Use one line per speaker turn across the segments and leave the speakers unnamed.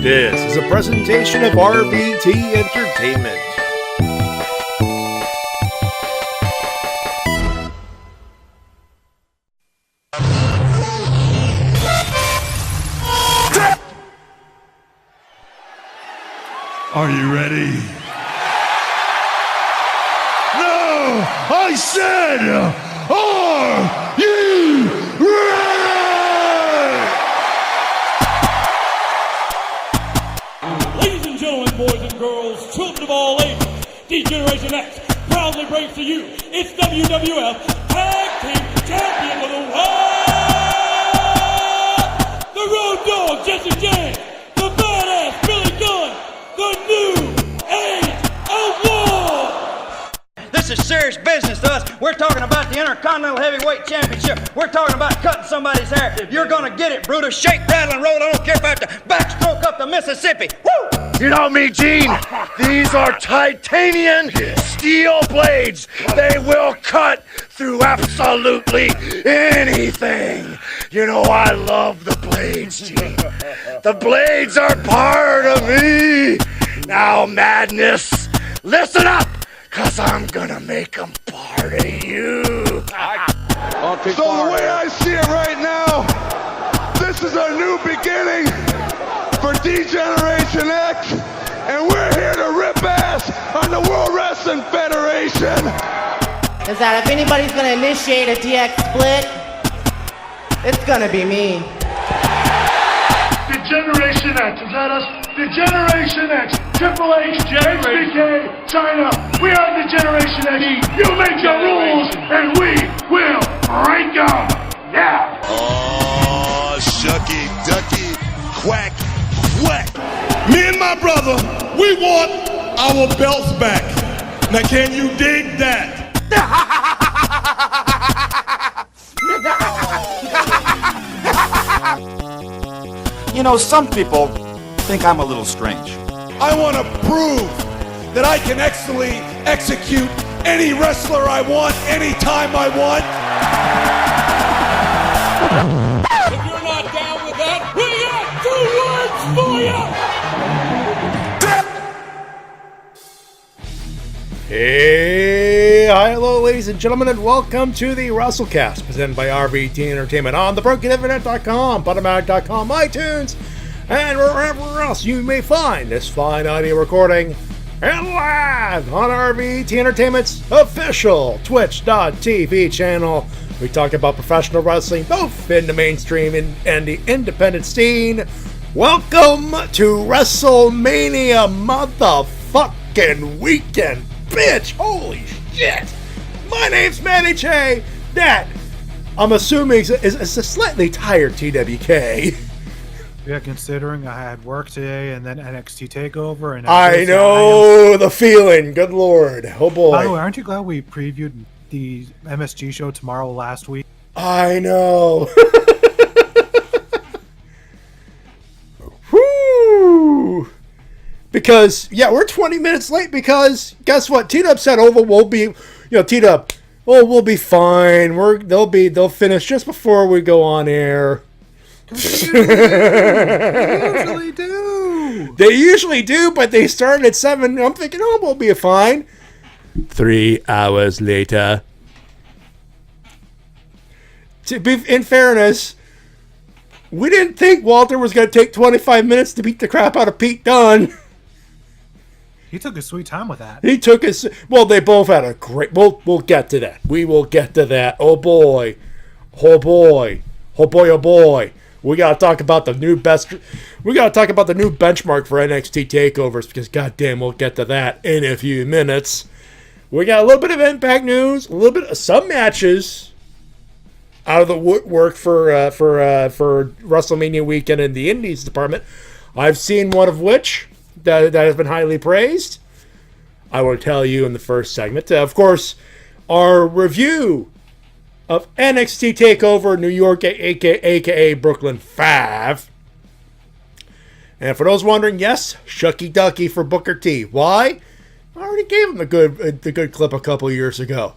This is a presentation of RVT Entertainment.
Are you ready? No! I said, are you ready?
Ladies and gentlemen, boys and girls, children of all ages, D-Generation X proudly brings to you its WWF Tag Team Champion of the World, the Road Dogg Jesse James, the Badass Billy Gunn, the New Age Outlaw.
This is serious business to us. We're talking about the Intercontinental Heavyweight Championship. We're talking about cutting somebody's hair. You're gonna get it, Brutus. Shake, rattle, and roll. I don't care if I have to backstroke up the Mississippi. Woo!
You know me, Gene. These are titanium steel blades. They will cut through absolutely anything. You know I love the blades, Gene. The blades are part of me. Now, Madness, listen up, cause I'm gonna make them part of you.
So the way I see it right now, this is a new beginning for D-Generation X, and we're here to rip ass on the World Wrestling Federation.
Is that if anybody's gonna initiate a DX split, it's gonna be me.
The Generation X, is that us? The Generation X, Triple H, HBK, China, we are the Generation X. You make your rules, and we will break them. Yeah.
Oh, shucky, ducky, quack, quack.
Me and my brother, we want our belts back. Now can you dig that?
You know, some people think I'm a little strange.
I want to prove that I can excellently execute any wrestler I want, anytime I want.
If you're not down with that, we got 2 words for you.
Hey, hi, hello, ladies and gentlemen, and welcome to the Wrestle-Cast, presented by RVT Entertainment on thebrokeninternet.com, bottomatic.com, iTunes, and wherever else you may find this fine audio recording, and live on RVT Entertainment's official Twitch.tv channel. We talk about professional wrestling, both in the mainstream and the independent scene. Welcome to WrestleMania motherfucking weekend, bitch! Holy shit! My name's Matty Jay. That, I'm assuming, is a slightly tired TWK.
Yeah, considering I had work today and then NXT TAKEOVer, and
I know the feeling. Good lord. Oh boy.
By the way, aren't you glad we previewed the MSG show tomorrow last week?
I know. Whoo! Because, yeah, we're 20 minutes late because, guess what? T-Dub said Oval will be, T-Dub, we'll be fine. They'll finish just before we go on air.
They usually do.
They usually do, but they started at 7. I'm thinking, we'll be fine. 3 hours later. To be in fairness, we didn't think Walter was going to take 25 minutes to beat the crap out of Pete Dunne.
He took his sweet time with that.
He took his... Well, they both had a great... We'll get to that. We will get to that. Oh, boy. Oh, boy. Oh, boy, oh, boy. We got to talk about the new best... We got to talk about the new benchmark for NXT takeovers because, goddamn, we'll get to that in a few minutes. We got a little bit of Impact news, a little bit of some matches out of the woodwork for WrestleMania weekend in the Indies department. I've seen one of which that has been highly praised. I will tell you in the first segment. Of course, our review of NXT TakeOver New York, aka Brooklyn 5. And for those wondering, yes, Shucky Ducky for Booker T. Why? I already gave him the good clip a couple years ago.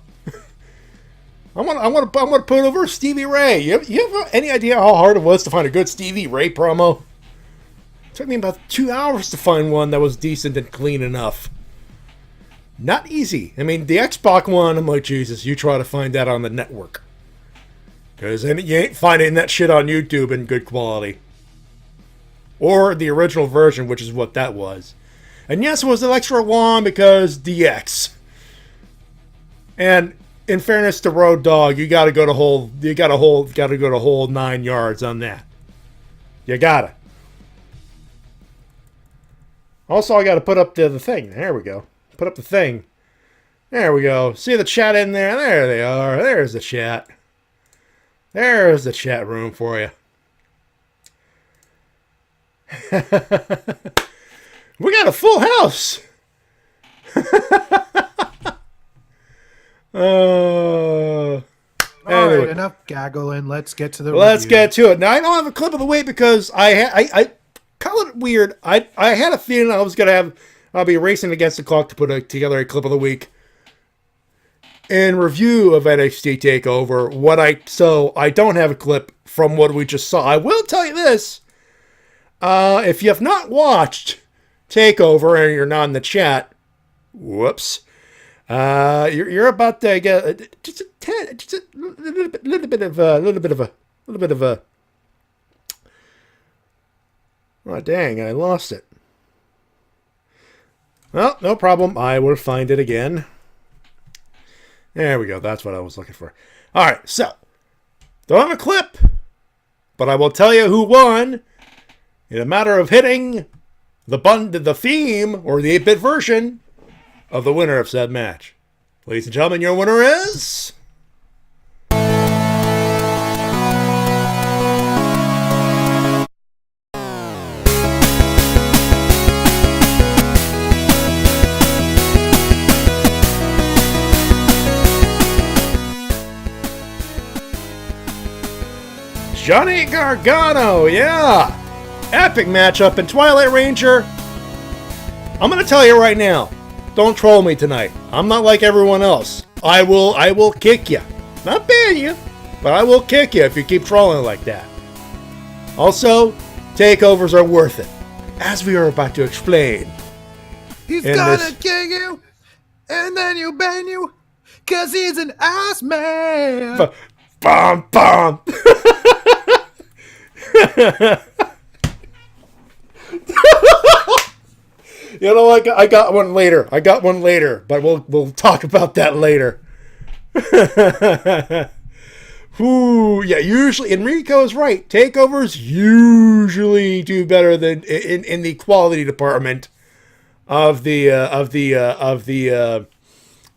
I want to put over Stevie Ray. You have any idea how hard it was to find a good Stevie Ray promo? took me about 2 hours to find one that was decent and clean enough. Not easy. I mean, the Xbox one, I'm like, Jesus, you try to find that on the network. Because you ain't finding that shit on YouTube in good quality. Or the original version, which is what that was. And yes, it was an extra long because DX. And in fairness to Road Dogg, you gotta go to whole 9 yards on that. You gotta. Also, I gotta put up the thing. There we go. Put up the thing. There we go. See the chat in there? There they are. There's the chat. There's the chat room for you. We got a full house.
All
Anyway.
right, enough gaggling. Let's get to the
Let's
review.
get to it. Now, I don't have a clip of the week because I call it weird. I had a feeling I'll be racing against the clock to put together a clip of the week in review of NXT TakeOver. So I don't have a clip from what we just saw. I will tell you this. If you have not watched TakeOver and you're not in the chat, whoops. You're about to get just a little bit of a. Oh dang! I lost it. Well, no problem. I will find it again. There we go. That's what I was looking for. All right, so don't have a clip, but I will tell you who won in a matter of hitting the theme or the 8-bit version of the winner of said match. Ladies and gentlemen, your winner is... Johnny Gargano, yeah! Epic matchup in Twilight Ranger. I'm going to tell you right now, don't troll me tonight. I'm not like everyone else. I will kick you. Not ban you, but I will kick you if you keep trolling like that. Also, takeovers are worth it, as we are about to explain.
He's gonna kick you, and then you ban you, cause he's an ass man.
Bum bum. You know, I got one later. But we'll talk about that later. Ooh, yeah. Usually, Enrico is right. Takeovers usually do better than in the quality department of the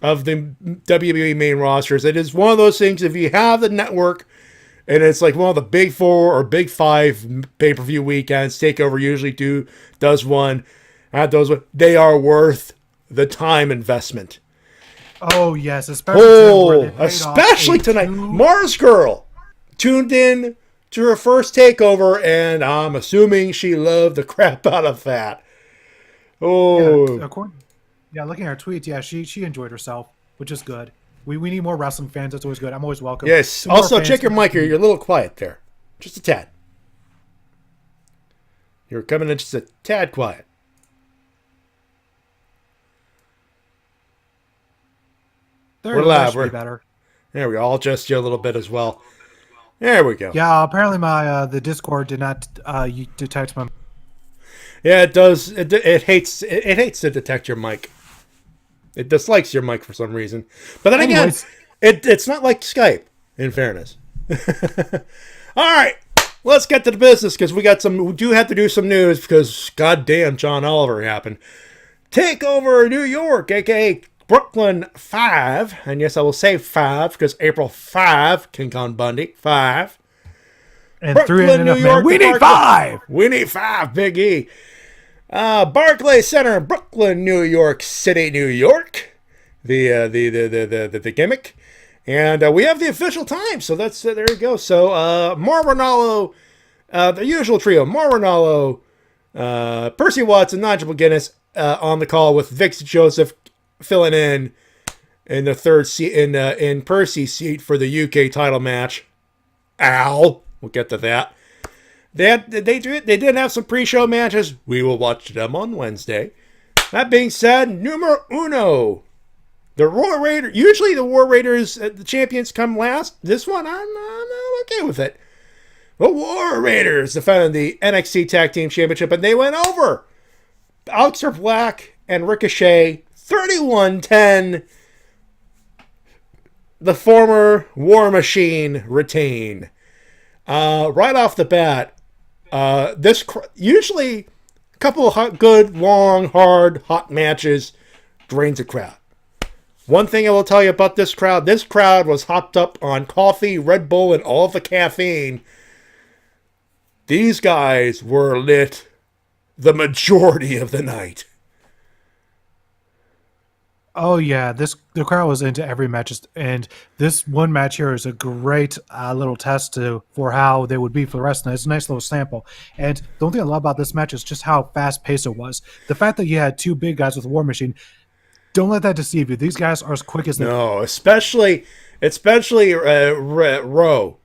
WWE main rosters. It is one of those things. If you have the network, and it's like one of the big 4 or big 5 pay-per-view weekends, Takeover usually does one. They are worth the time investment.
Oh yes, especially
tonight. Mars Girl tuned in to her first takeover, and I'm assuming she loved the crap out of that. Oh,
yeah. Looking at her tweets, yeah, she enjoyed herself, which is good. We need more wrestling fans. That's always good. I'm always welcome.
Yes. Also, check your mic. You're a little quiet there, just a tad. You're coming in just a tad quiet. We're live. We're better. There we go. I'll adjust you a little bit as well. There we go.
Yeah, apparently my the Discord did not detect my.
Yeah, it does. It hates to detect your mic. It dislikes your mic for some reason. But then again, it's not like Skype. In fairness. All right, let's get to the business because we do have to do some news because goddamn John Oliver happened. TakeOver New York, aka Brooklyn 5, and yes, I will say 5 because April 5, King Kong Bundy 5.
And Brooklyn, New York. We need 5.
We need 5, Big E. Barclays Center, Brooklyn, New York City, New York. The gimmick, and we have the official time. So that's there you go. So Mauro Ranallo, the usual trio: Mauro Ranallo, Percy Watson, Nigel McGuinness on the call with Vic Joseph filling in the third seat in Percy's seat for the UK title match. We'll get to that. They did have some pre-show matches. We will watch them on Wednesday. That being said, numero uno. The War Raiders. Usually the War Raiders, the champions, come last. This one, I'm okay with it. The War Raiders defended the NXT Tag Team Championship, and they went over. Aleister Black and Ricochet, 31-10. The former War Machine retain. Right off the bat, usually a couple of good, long, hard, hot matches drains a crowd. One thing I will tell you about this crowd was hopped up on coffee, Red Bull, and all of the caffeine. These guys were lit the majority of the night.
Oh yeah, the crowd was into every match, and this one match here is a great little test for how they would be for the rest. And it's a nice little sample. And the only thing I love about this match is just how fast paced it was. The fact that you had two big guys with War Machine. Don't let that deceive you. These guys are as quick as they
No, especially Rowe.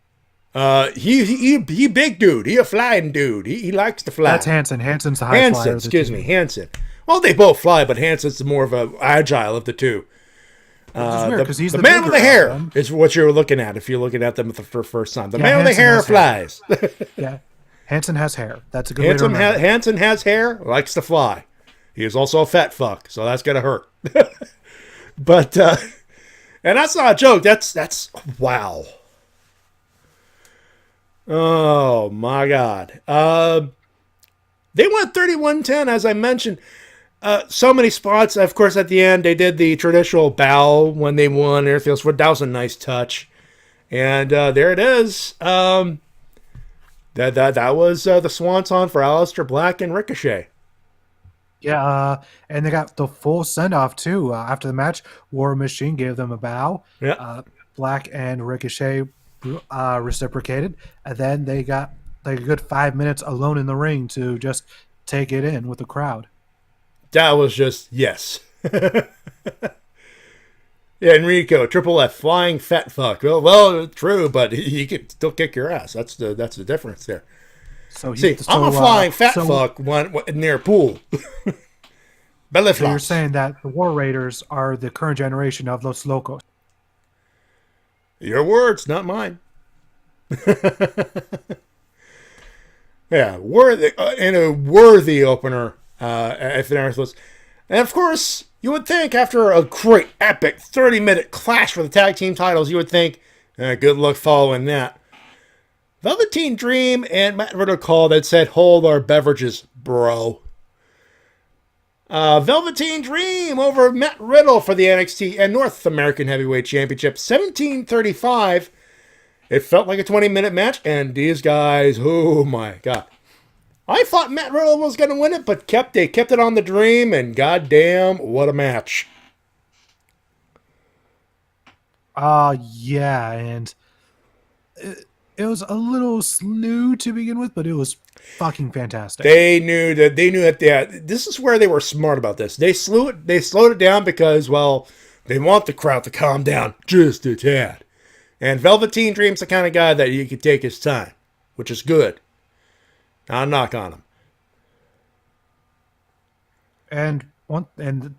He big dude. He a flying dude. He likes to fly.
That's Hanson. Hanson's the high flyer.
Hanson. Well, they both fly, but Hanson's more of a agile of the two.
He's
the man with the hair is what you're looking at if you're looking at them for the first time. The man with the hair flies.
Yeah, Hanson has hair. That's a good way to remember.
Hanson has hair, likes to fly. He is also a fat fuck, so that's gonna hurt. But and that's not a joke. That's wow. Oh my God. They went 31-10, as I mentioned. So many spots. Of course, at the end, they did the traditional bow when they won. Everything else. That was a nice touch. And there it is. That was the swanton for Aleister Black and Ricochet.
Yeah, and they got the full send-off, too. After the match, War Machine gave them a bow.
Yeah.
Black and Ricochet reciprocated. And then they got like a good 5 minutes alone in the ring to just take it in with the crowd.
That was just, yes. Yeah, Enrico, Triple F, flying fat fuck. Well, true, but he could still kick your ass. That's the difference there. I'm a flying fat fuck near a pool. Belly flops.
So you're saying that the War Raiders are the current generation of Los Locos.
Your words, not mine. Yeah, worthy in a worthy opener. If the Earth was, and of course, you would think after a great epic 30-minute clash for the tag team titles, you would think, good luck following that. Velveteen Dream and Matt Riddle called and said, "Hold our beverages, bro." Velveteen Dream over Matt Riddle for the NXT and North American Heavyweight Championship, 17:35. It felt like a 20-minute match, and these guys, oh my God. I thought Matt Riddle was going to win it, but they kept it on the Dream, and goddamn, what a match.
Yeah, and it was a little slow to begin with, but it was fucking fantastic.
They knew that this is where they were smart about this. They slowed it down because, well, they want the crowd to calm down just a tad. And Velveteen Dream's the kind of guy that you could take his time, which is good. I'll knock on him.
And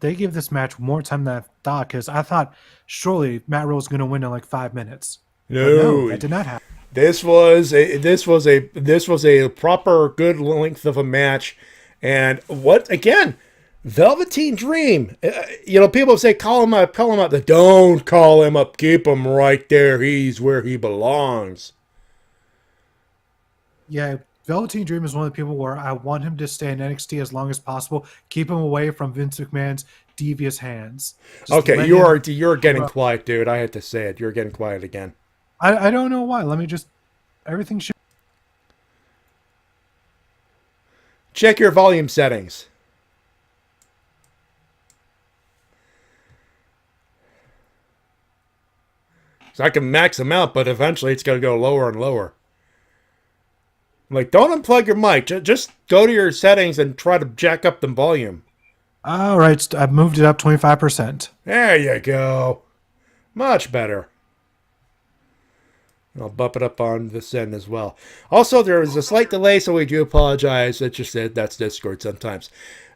they give this match more time than I thought, because I thought surely Matt Riddle was going to win in like 5 minutes. No, that did not happen.
This was a proper good length of a match, and Velveteen Dream. People say call him up. Don't call him up. Keep him right there. He's where he belongs.
Yeah, Velveteen Dream is one of the people where I want him to stay in NXT as long as possible. Keep him away from Vince McMahon's devious hands.
Okay, you're getting quiet, dude. I had to say it. You're getting quiet again.
I don't know why. Let me just... Everything should...
Check your volume settings. So I can max them out, but eventually it's going to go lower and lower. Like, don't unplug your mic. Just go to your settings and try to jack up the volume.
All right, I've moved it up 25%.
There you go. Much better. I'll bump it up on this end as well. Also, there was a slight delay, so we do apologize. It's just that's Discord sometimes.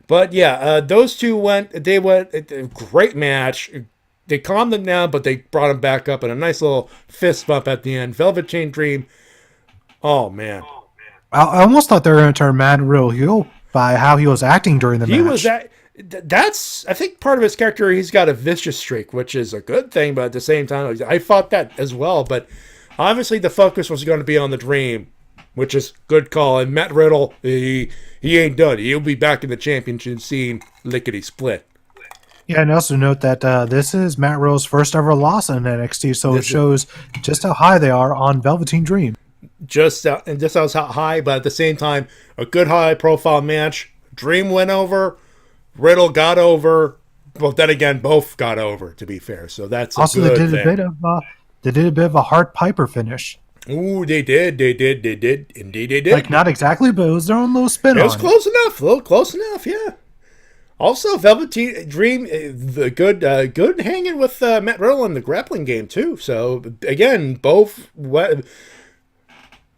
But yeah, those two went a great match. They calmed them down, but they brought them back up in a nice little fist bump at the end. Velveteen Dream. Oh, man.
I almost thought they were going to turn Matt real heel by how he was acting during the match.
That's, I think, part of his character. He's got a vicious streak, which is a good thing, but at the same time, I fought that as well. But obviously, the focus was going to be on the Dream, which is good call. And Matt Riddle, he ain't done. He'll be back in the championship scene, lickety split.
Yeah, and also note that this is Matt Riddle's first ever loss in NXT, so it shows just how high they are on Velveteen Dream.
Just how high, but at the same time, a good high-profile match. Dream went over, Riddle got over, but then again, both got over. To be fair, so that's
also
a good
they did
thing.
They did a bit of a Hart Piper finish.
Ooh, they did. Indeed, they did.
Like not exactly, but it was their own little spin.
It was close enough. A little close enough, yeah. Also, Velveteen Dream, the good hanging with Matt Riddle in the grappling game too. So again,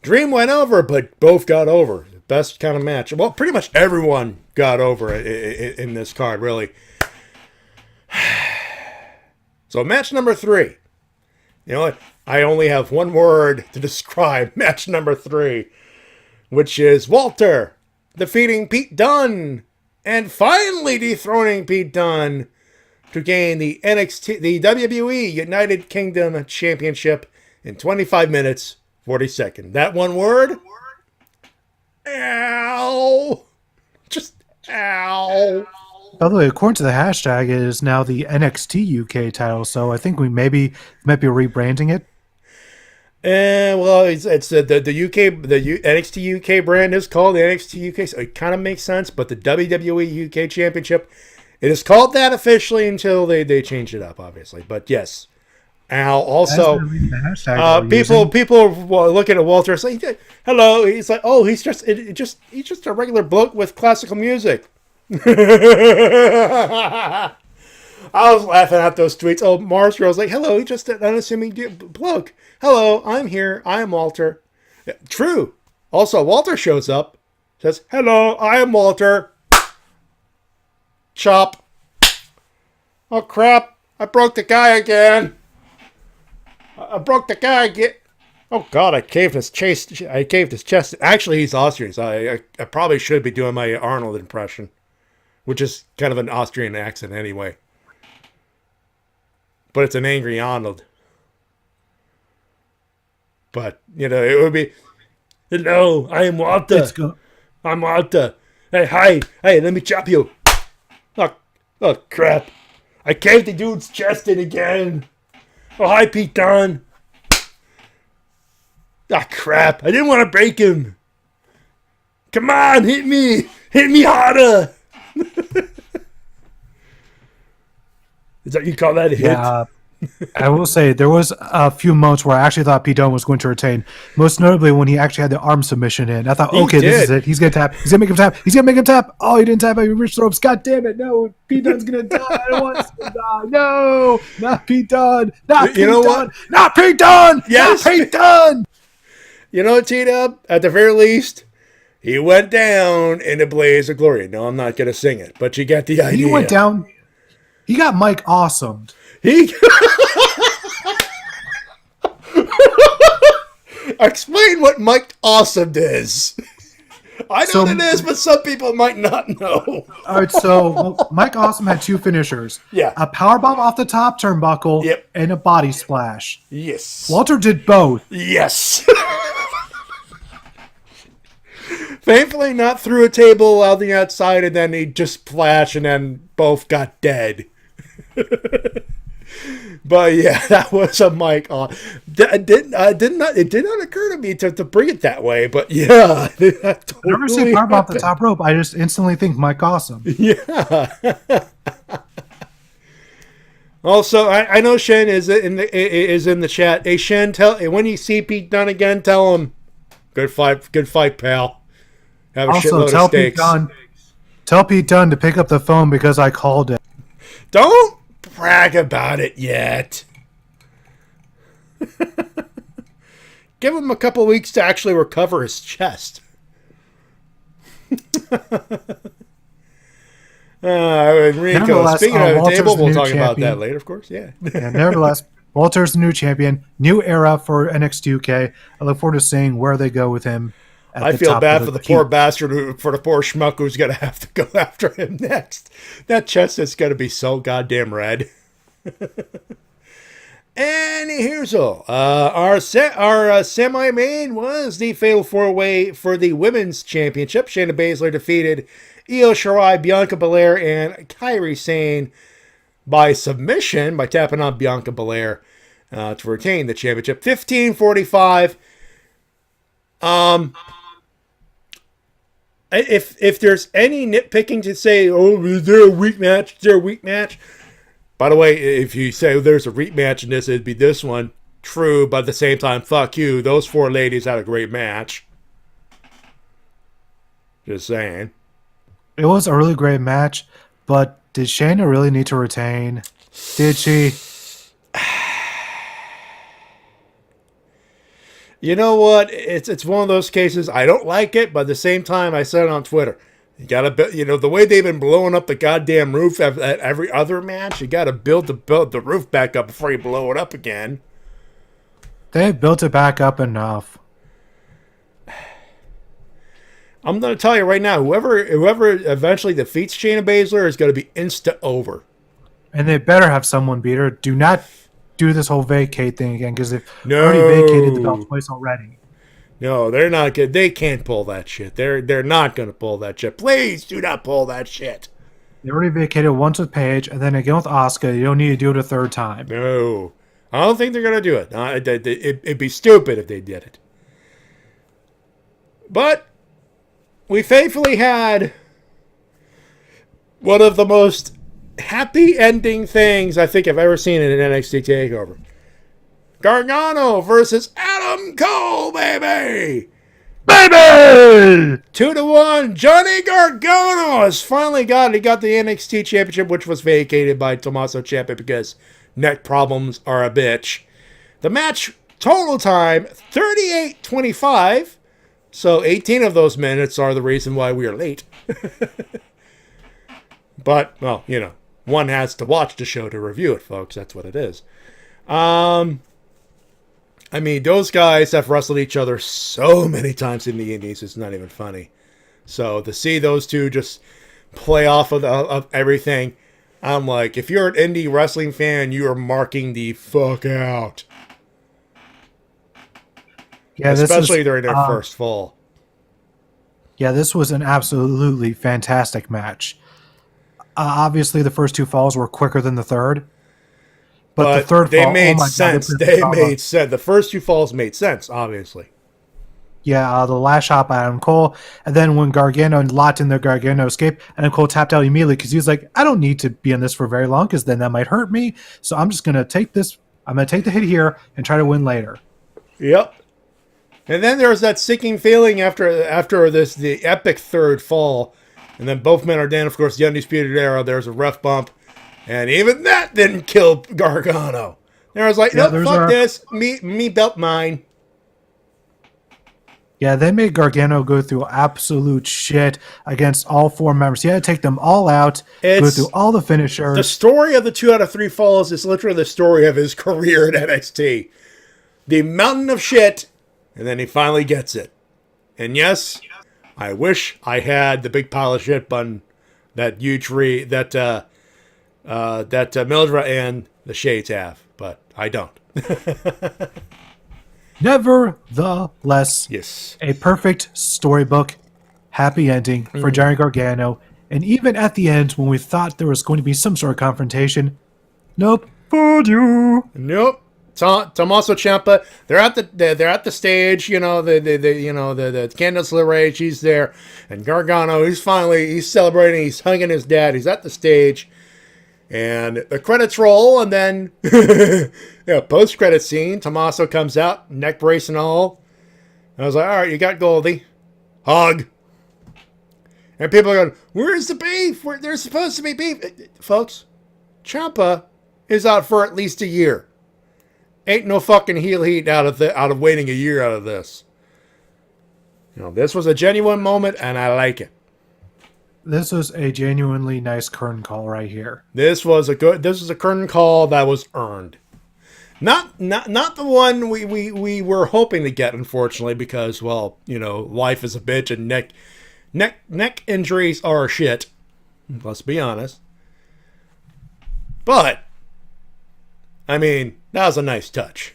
Dream went over, but both got over. Best kind of match. Well, pretty much everyone got over in this card, really. So match number 3. You know what? I only have one word to describe match number 3, which is Walter defeating Pete Dunne and finally dethroning Pete Dunne to gain the WWE United Kingdom Championship in 25 minutes, 40 seconds. That one word? Ow. Just ow.
By the way, according to the hashtag, it is now the NXT UK title, so I think we might be rebranding it.
Well, it's the UK, the NXT UK brand is called the NXT UK, so it kind of makes sense. But the WWE UK Championship, it is called that officially until they change it up, obviously. But yes, Al. Also, people looking at Walter saying, "Hello." He's like, "Oh, he's just a regular bloke with classical music." I was laughing at those tweets. Oh, Mars Girl's like, "Hello, he's just an unassuming bloke. Hello, I'm here. I am Walter." Yeah, true. Also, Walter shows up, says, "Hello, I am Walter." Chop. Oh, crap. I broke the guy again. Oh, God, I caved his chest. Actually, he's Austrian, so I probably should be doing my Arnold impression, which is kind of an Austrian accent anyway. But it's an angry Arnold. But, it would be, "Hello, I am Walter. I'm Walter. Hey, hi. Hey, let me chop you." Oh, crap. I caved the dude's chest in again. Oh, hi, Pete Dunne. Ah, crap. I didn't want to break him. Come on, hit me. Hit me harder. Is that you call that a hit?
Yeah, I will say there was a few moments where I actually thought Pete Dunne was going to retain. Most notably when he actually had the arm submission in. I thought, okay, this is it. He's gonna tap. He's gonna make him tap. He's gonna make him tap. Oh, he didn't tap. He reached the ropes. God damn it! No, Pete Dunne's gonna die. I don't want to die. No, not Pete Dunne. Not Pete Dunne. What? Not Pete Dunne.
Yes,
not Pete Dunne.
You know what, T-Dub? At the very least, he went down in a blaze of glory. No, I'm not gonna sing it, but you get the idea.
He went down. He got Mike awesomed.
Explain what Mike Awesome is. I know what it is, but some people might not know.
All right, so Mike Awesome had 2 finishers.
Yeah.
A powerbomb off the top turnbuckle and a body splash.
Yes.
Walter did both.
Yes. Thankfully, not through a table on the outside, and then he just splashed, and then both got dead. But yeah, that was a Mike. It did not occur to me to bring it that way, but yeah.
Whenever I see powerbomb off the top rope, I just instantly think Mike Awesome.
Yeah. Also, I know Shen is in the chat. Hey Shen, when you see Pete Dunne again, tell him, good fight, pal. Have a shitload of steaks.
Tell Pete Dunne to pick up the phone because I called it.
Don't brag about it yet. Give him a couple of weeks to actually recover his chest. Enrico, speaking of the table, we'll talk about that later, of course. Yeah.
Nevertheless, Walter's the new champion. New era for NXT UK. I look forward to seeing where they go with him.
I feel bad for the poor bastard, for the poor schmuck who's going to have to go after him next. That chest is going to be so goddamn red. And here's all. Our semi-main was the Fatal 4-Way for the Women's Championship. Shayna Baszler defeated Io Shirai, Bianca Belair, and Kairi Sane by submission by tapping on Bianca Belair to retain the championship. 15:45. If there's any nitpicking to say, oh, is there a weak match? Is there a weak match? By the way, if you say there's a rematch in this, it'd be this one. True, but at the same time, fuck you. Those 4 ladies had a great match. Just saying.
It was a really great match, but did Shayna really need to retain? Did she?
You know what? It's one of those cases. I don't like it, but at the same time, I said it on Twitter. You gotta, the way they've been blowing up the goddamn roof at every other match, you gotta build the roof back up before you blow it up again.
They built it back up enough.
I'm gonna tell you right now, whoever eventually defeats Shayna Baszler is gonna be insta over.
And they better have someone beat her. Do not do this whole vacate thing again, because they've already vacated the belt twice already.
No, they're not good. They can't pull that shit. They're not going to pull that shit. Please do not pull that shit.
They already vacated once with Paige, and then again with Asuka. You don't need to do it a third time.
No. I don't think they're going to do it. It'd be stupid if they did it. But we faithfully had one of the most happy ending things I think I've ever seen in an NXT TakeOver. Gargano versus Adam Cole, baby! Baby! 2-1. Johnny Gargano has finally he got the NXT Championship, which was vacated by Tommaso Ciampa because neck problems are a bitch. The match total time 38:25. So 18 of those minutes are the reason why we are late. But, well, one has to watch the show to review it, folks. That's what it is. I mean, those guys have wrestled each other so many times in the Indies, it's not even funny. So to see those two just play off of everything, I'm like, if you're an indie wrestling fan, you are marking the fuck out. Yeah, especially during their first fall.
Yeah, this was an absolutely fantastic match. Obviously, the first 2 falls were quicker than the third. But the third
they
fall,
made sense. They made sense. The first 2 falls made sense, obviously.
Yeah, the last shot by Adam Cole, and then when Gargano locked in the Gargano escape, Adam Cole tapped out immediately because he was like, I don't need to be in this for very long because then that might hurt me. So I'm just going to take this. I'm going to take the hit here and try to win later.
Yep. And then there was that sinking feeling after the epic third fall. And then both men are down. Of course, the Undisputed Era, there's a ref bump. And even that didn't kill Gargano. There was like, nope, fuck this. Me belt mine.
Yeah, they made Gargano go through absolute shit against all 4 members. He had to take them all out, go through all the finishers.
The story of the 2 out of 3 falls is literally the story of his career at NXT. The mountain of shit, and then he finally gets it. And yes, I wish I had the big pile of shit button that Mildred and the Shades have, but I don't.
Nevertheless,
yes,
a perfect storybook, happy ending for Johnny Gargano, and even at the end when we thought there was going to be some sort of confrontation, nope, fooled you.
Nope. Tommaso Ciampa, they're at the stage, the Candice LeRae, she's there, and Gargano, he's celebrating, he's hugging his dad, he's at the stage. And the credits roll, and then post-credit scene, Tommaso comes out, neck brace and all. And I was like, all right, you got Goldie. Hug. And people are going, where's the beef? There's supposed to be beef. Folks, Ciampa is out for at least a year. Ain't no fucking heel heat out of waiting a year out of this. This was a genuine moment, and I like it.
This was a genuinely nice curtain call right here.
This was a curtain call that was earned. Not the one we were hoping to get, unfortunately, because, well, life is a bitch and neck injuries are shit. Let's be honest. But, I mean, that was a nice touch.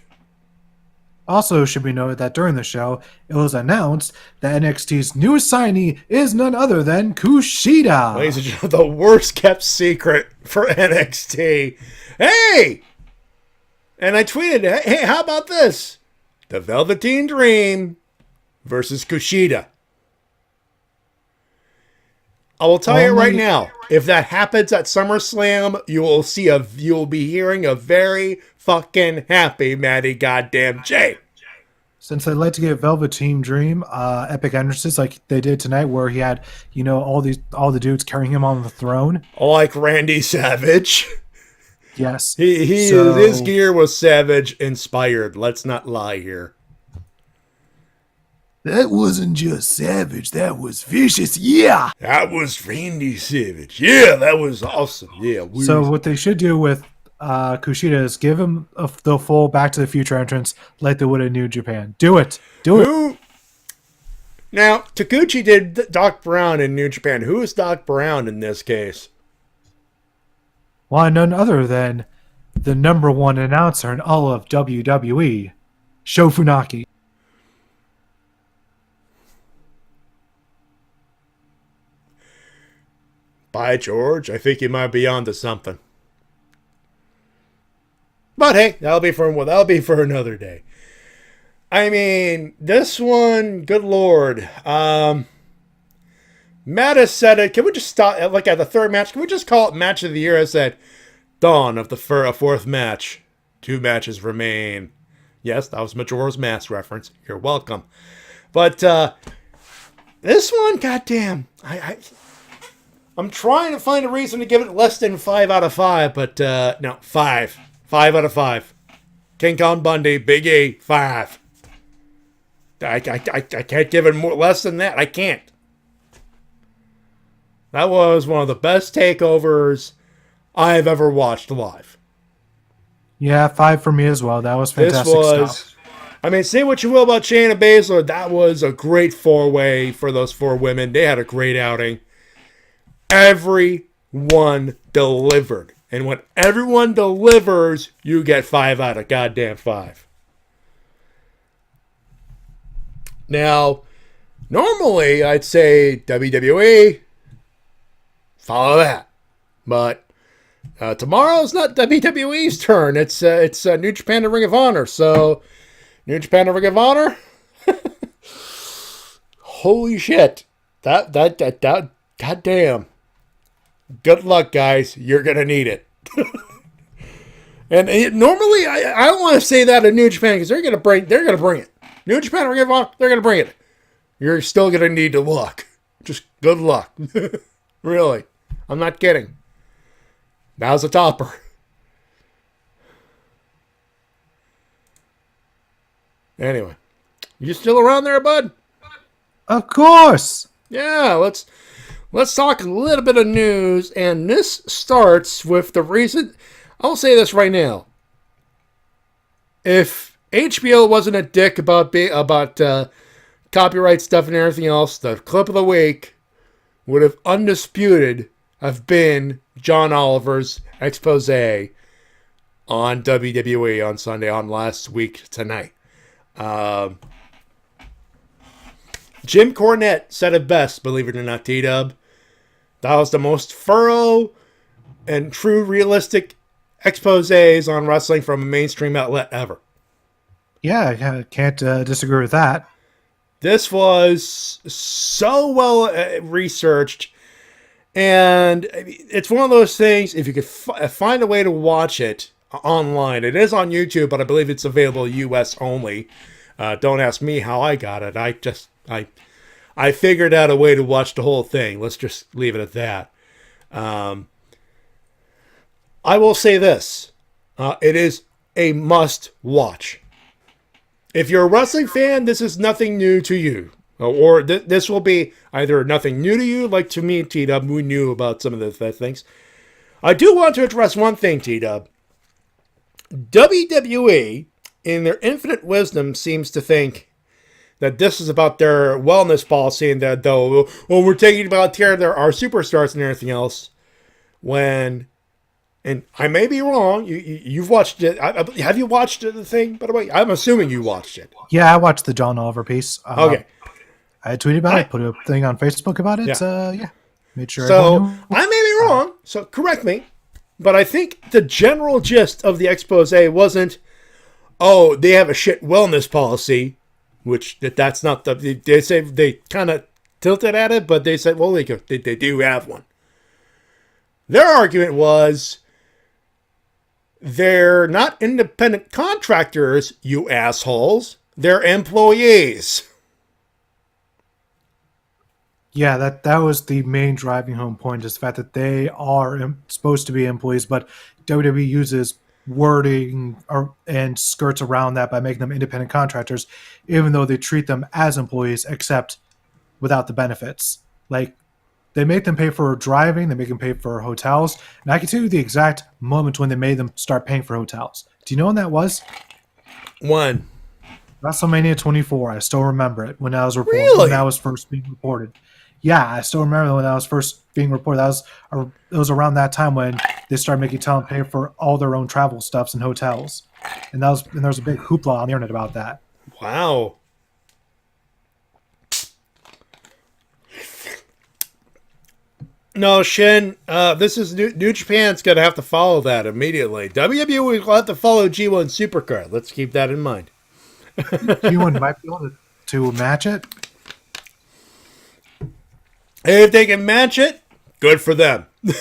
Also, should be noted that during the show, it was announced that NXT's newest signee is none other than Kushida.
Ladies and gentlemen, the worst kept secret for NXT. Hey! And I tweeted, hey, how about this? The Velveteen Dream versus Kushida. I will tell you right now, if that happens at SummerSlam, you will be hearing a very fucking happy Matty goddamn Jay.
Since I'd like to give Velveteen Dream epic entrances like they did tonight, where he had all the dudes carrying him on the throne,
like Randy Savage.
Yes,
his gear was Savage inspired. Let's not lie here.
That wasn't just Savage, that was vicious, yeah!
That was Randy Savage. Yeah, that was awesome. Yeah.
So what they should do with Kushida is give him the full Back to the Future entrance like they would in New Japan. Do it.
Now, Taguchi did Doc Brown in New Japan. Who is Doc Brown in this case?
Why, none other than the #1 announcer in all of WWE, Sho Funaki.
By George, I think you might be onto something. But hey, that'll be for another day. I mean, this one, good lord. Matt has said it. Can we just stop at the third match? Can we just call it match of the year? I said, dawn of the fourth match. 2 matches remain. Yes, that was Majora's Mask reference. You're welcome. But this one, goddamn, I'm trying to find a reason to give it less than 5 out of 5, but no, 5. 5 out of 5. King Kong Bundy, Big E, 5. I can't give it less than that. I can't. That was one of the best takeovers I've ever watched live.
Yeah, 5 for me as well. That was fantastic stuff.
I mean, say what you will about Shayna Baszler. That was a great 4-way for those 4 women. They had a great outing. Everyone delivered. And when everyone delivers, you get 5 out of goddamn 5. Now, normally I'd say WWE, follow that. But tomorrow's not WWE's turn. It's New Japan and Ring of Honor. So, New Japan and Ring of Honor, holy shit. That goddamn. Good luck, guys. You're going to need it. Normally, I don't want to say that in New Japan because they're going to bring it. New Japan, Ring of Honor, they're going to bring it. You're still going to need to look. Just good luck. Really. I'm not kidding. Now's the topper. Anyway. You still around there, bud?
Of course.
Yeah, Let's talk a little bit of news, and this starts with the reason. I'll say this right now. If HBO wasn't a dick about copyright stuff and everything else, the clip of the week would have undisputed have been John Oliver's expose on WWE on Sunday, on last week tonight. Jim Cornette said it best, believe it or not, T-Dub. That was the most thorough and true realistic exposés on wrestling from a mainstream outlet ever.
Yeah, I can't disagree with that.
This was so well researched, and it's one of those things, if you could find a way to watch it online. It is on YouTube, but I believe it's available US only. Don't ask me how I got it. I figured out a way to watch the whole thing. Let's just leave it at that. I will say this. It is a must watch. If you're a wrestling fan, this is nothing new to you. Or this will be either nothing new to you, like to me and T-Dub, we knew about some of the things. I do want to address one thing, T-Dub. WWE, in their infinite wisdom, seems to think that this is about their wellness policy and that, though, well, we're taking about care of our superstars and everything else. When, and I may be wrong, you've watched it. Have you watched the thing, by the way? I'm assuming you watched it.
Yeah, I watched the John Oliver piece.
Okay.
I tweeted about it, put a thing on Facebook about it.
Yeah.
Made sure.
So I may be wrong, so correct me. But I think the general gist of the expose wasn't, oh, they have a shit wellness policy, which that's not the. They say they kind of tilted at it, but they said, well, they do have one. Their argument was, they're not independent contractors, you assholes. They're employees.
Yeah, that was the main driving home point, is the fact that they are supposed to be employees, but WWE uses wording and skirts around that by making them independent contractors, even though they treat them as employees, except without the benefits. Like, they make them pay for driving, they make them pay for hotels, and I can tell you the exact moment when they made them start paying for hotels. Do you know when that was?
When?
WrestleMania 24. I still remember it when that was reported.
Really?
When that was first being reported. Yeah, I still remember when that was first being reported. It was around that time when they started making talent pay for all their own travel stuffs and hotels, and there was a big hoopla on the internet about that.
Wow. No, Shin, this is New Japan's going to have to follow that immediately. WWE will have to follow G1 Supercard. Let's keep that in mind.
G1 might be able to match it.
If they can match it, good for them.
I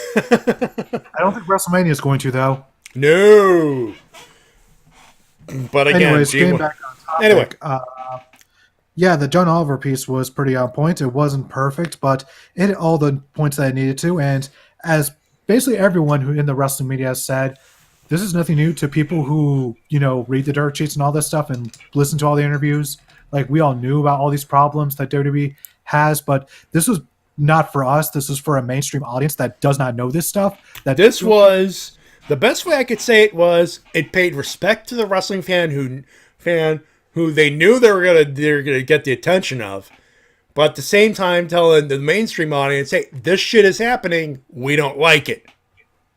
don't think WrestleMania is going to, though.
No. But again,
anyways,
G1.
getting back on topic,
Anyway.
Yeah, the John Oliver piece was pretty on point. It wasn't perfect, but it hit all the points that I needed to. And as basically everyone who in the wrestling media has said, this is nothing new to people who, read the dirt sheets and all this stuff and listen to all the interviews. Like, we all knew about all these problems that WWE has, but this was not for us. This is for a mainstream audience that does not know this stuff.
This was, the best way I could say it was, it paid respect to the wrestling fan who they knew they were gonna get the attention of, but at the same time telling the mainstream audience, hey, this shit is happening, we don't like it.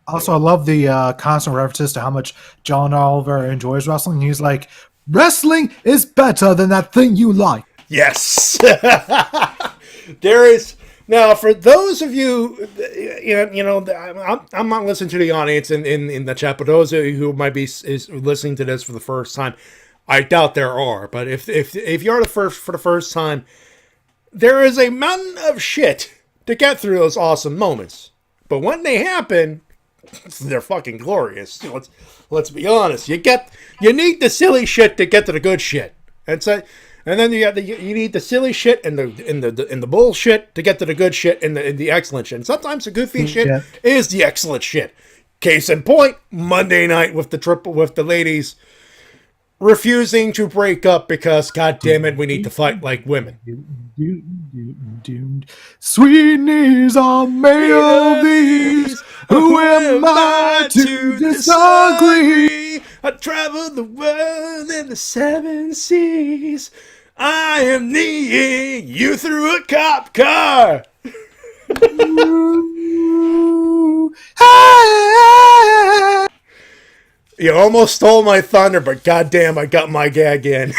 Also, I love the constant references to how much John Oliver enjoys wrestling. He's like, wrestling is better than that thing you like.
Yes. There is. Now, for those of you, I'm not listening to the audience in the chat, but those of you who might be is listening to this for the first time, I doubt there are. But if you're for the first time, there is a mountain of shit to get through those awesome moments. But when they happen, they're fucking glorious. Let's be honest. You need the silly shit to get to the good shit, and then you need the silly shit and the bullshit to get to the good shit and the excellent shit. And sometimes the goofy shit is the excellent shit. Case in point, Monday night with the ladies refusing to break up because, god damn it, we need to fight like women.
Sweet knees are made of these. Who am I to disagree?
I traveled the world in the 7 seas. I am kneeing you through a cop car. You almost stole my thunder, but goddamn, I got my gag in.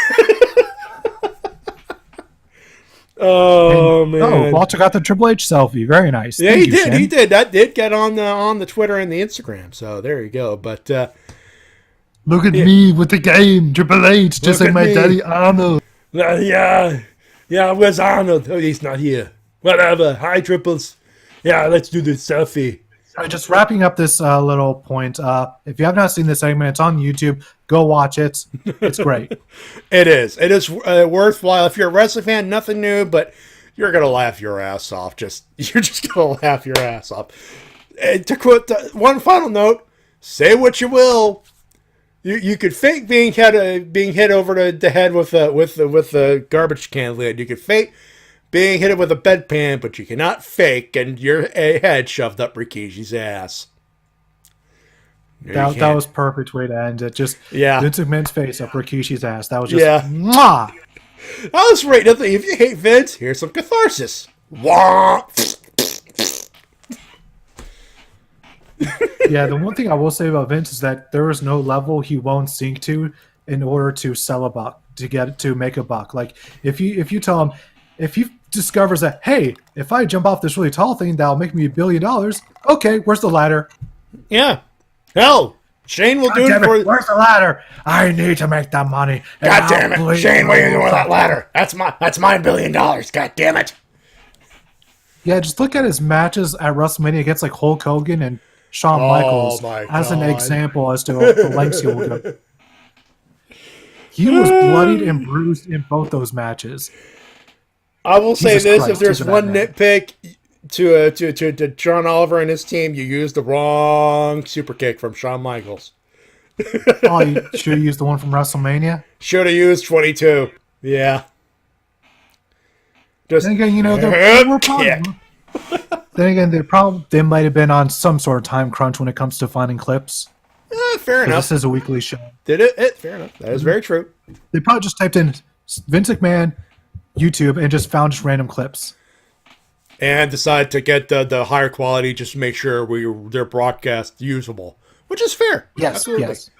Oh, man.
Oh, Walter got the Triple H selfie. Very nice.
Yeah,
Thank
he
you,
did.
Shin.
He did. That did get on the Twitter and the Instagram. So there you go. But
look at me with the game, Triple H, just like my daddy Arnold.
Yeah, where's Arnold? Oh, he's not here. Whatever. Hi, Triples. Yeah, let's do the selfie.
Just wrapping up this little point. If you have not seen this segment, it's on YouTube. Go watch it. It's great.
It is. It is worthwhile. If you're a wrestling fan, nothing new, but you're gonna laugh your ass off. You're just gonna laugh your ass off. And to quote one final note: say what you will, You could fake being hit over the head with the garbage can lid. You could fake being hit with a bedpan, but you cannot fake and your head shoved up Rikishi's ass.
That was perfect way to end it. Just Vince McMahon's face up Rikishi's ass. That was just mwah.
That was right. If you hate Vince, here's some catharsis. Wah!
Yeah, the one thing I will say about Vince is that there is no level he won't sink to in order to sell a buck, to make a buck. Like if you tell him, if he discovers that, hey, if I jump off this really tall thing, that'll make me $1 billion. Okay, where's the ladder?
Yeah. Hell, Shane will do it for you.
Where's the ladder? I need to make that money.
God damn it, Shane, what are you doing with that ladder? That's my $1 billion. God damn it.
Yeah, just look at his matches at WrestleMania against like Hulk Hogan and Shawn Michaels as an example as to the lengths he will go. He was bloodied and bruised in both those matches.
I will say this: if there's one nitpick to John Oliver and his team, you used the wrong super kick from Shawn Michaels.
Oh, you should have used the one from WrestleMania?
Should have used 22. Yeah.
Just then again, they might have been on some sort of time crunch when it comes to finding clips.
Fair enough.
This is a weekly show.
Did it? Fair enough. That is very true.
They probably just typed in Vince McMahon YouTube and just found just random clips.
And decided to get the higher quality just to make sure their broadcast usable, which is fair.
Yes,
absolutely.
Yes.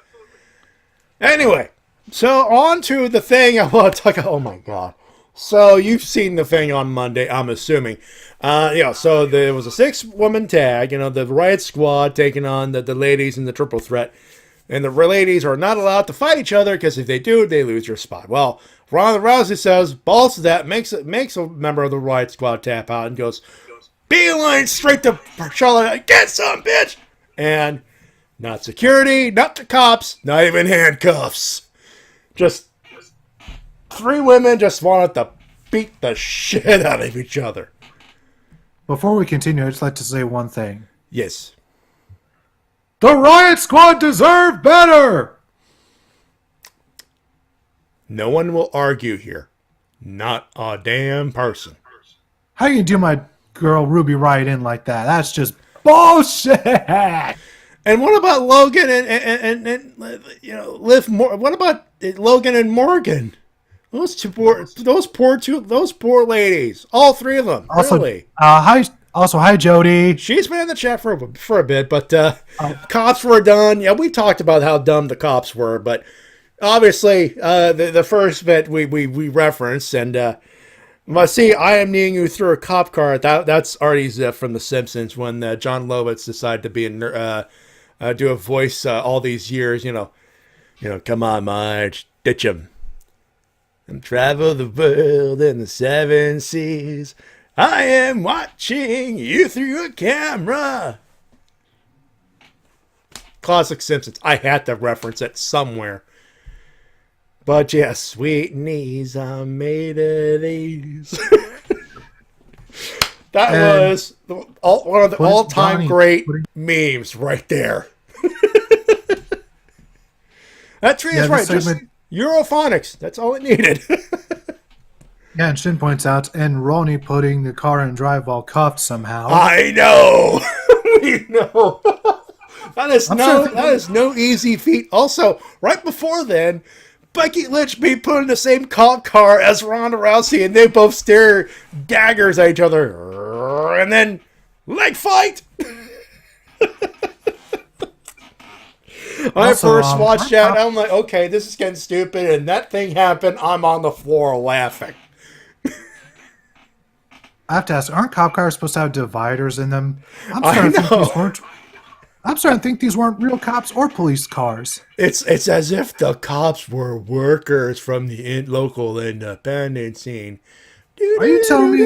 Anyway, so on to the thing I want to talk about. Oh my God. So you've seen the thing on Monday, I'm assuming. So there was a 6-woman tag, the Riot Squad taking on the ladies in the triple threat. And the ladies are not allowed to fight each other because if they do, they lose their spot. Well, Ronda Rousey says, balls to that, makes a member of the Riot Squad tap out and goes, beeline straight to Charlotte, get some, bitch! And not security, not the cops, not even handcuffs. Just 3 women just wanted to beat the shit out of each other.
Before we continue, I'd just like to say one thing.
Yes.
The Riot Squad deserve better!
No one will argue here. Not a damn person.
How you do my girl Ruby Riot in like that? That's just bullshit!
And what about Logan and Liv Morgan? What about Logan and Morgan? Those poor ladies. All 3 of them.
Also,
really.
Hi Jody.
She's been in the chat for a bit, but cops were done. Yeah, we talked about how dumb the cops were, but obviously the first bit we referenced, and see, I am kneeing you through a cop car. That's Artie's from The Simpsons when John Lovitz decided to be do a voice all these years. Come on, Marge, ditch him. And travel the world in the 7 seas. I am watching you through a camera. Classic Simpsons. I had to reference it somewhere. But yes, sweet knees are made of these. That was one of the all-time great memes right there. That tree is right. Just Europhonics. That's all it needed.
Yeah, and Shin points out, and Ronnie putting the car in drive while cuffed somehow.
I know. We know. That is no easy feat. Also, right before then, Becky Lynch be put in the same cop car as Ronda Rousey, and they both stare daggers at each other. And then, leg fight! When I first watched that, I'm like, okay, this is getting stupid, and that thing happened, I'm on the floor laughing.
I have to ask, aren't cop cars supposed to have dividers in them? I'm starting to think these weren't real cops or police cars.
It's as if the cops were workers from the local independent scene.
Are you telling me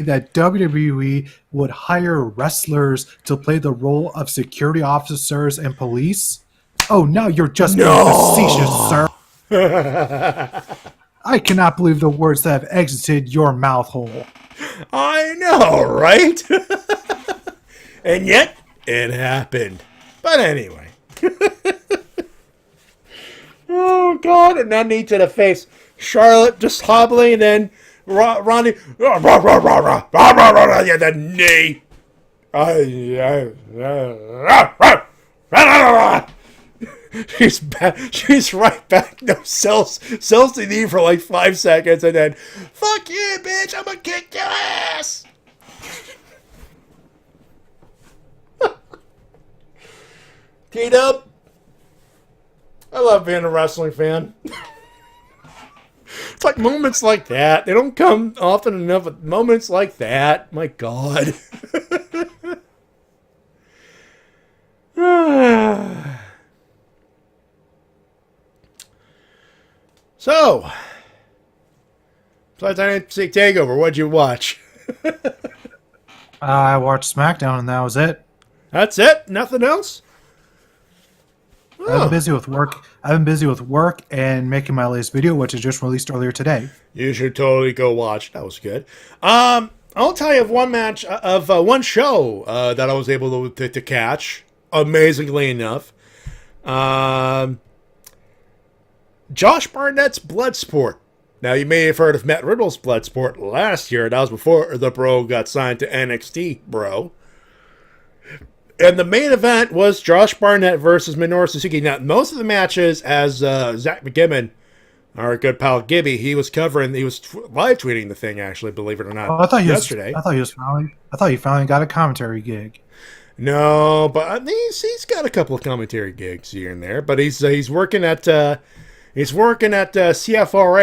that WWE would hire wrestlers to play the role of security officers and police? Oh, now you're just being facetious, sir. I cannot believe the words that have exited your mouth hole.
I know, right? And yet, It happened. But anyway. Oh, God. And then knee to the face. Charlotte just hobbling, and then Ronnie. Yeah, the knee. She's back. She's right back. No, sells the knee for like 5 seconds, and then, fuck you, bitch. I'm gonna kick your ass. T-Dub. I love being a wrestling fan. It's like moments like that. They don't come often enough, but moments like that. My God. So, besides NXT TAKEOVER, what'd you watch?
I watched SmackDown, and that was it.
That's it? Nothing else?
I've been busy with work. I've been busy with work and making my latest video, which is just released earlier today.
You should totally go watch. That was good. I'll tell you of one match, of one show that I was able to catch, amazingly enough. Josh Barnett's Bloodsport. Now, you may have heard of Matt Riddle's Bloodsport last year. That was before the bro got signed to NXT, bro. And the main event was Josh Barnett versus Minoru Suzuki. Now, most of the matches, as Zach McGibbon, our good pal Gibby, he was live tweeting the thing, actually, believe it or not.
I thought
yesterday.
I thought he finally got a commentary gig.
No, but he's got a couple of commentary gigs here and there. But he's working at CFRA,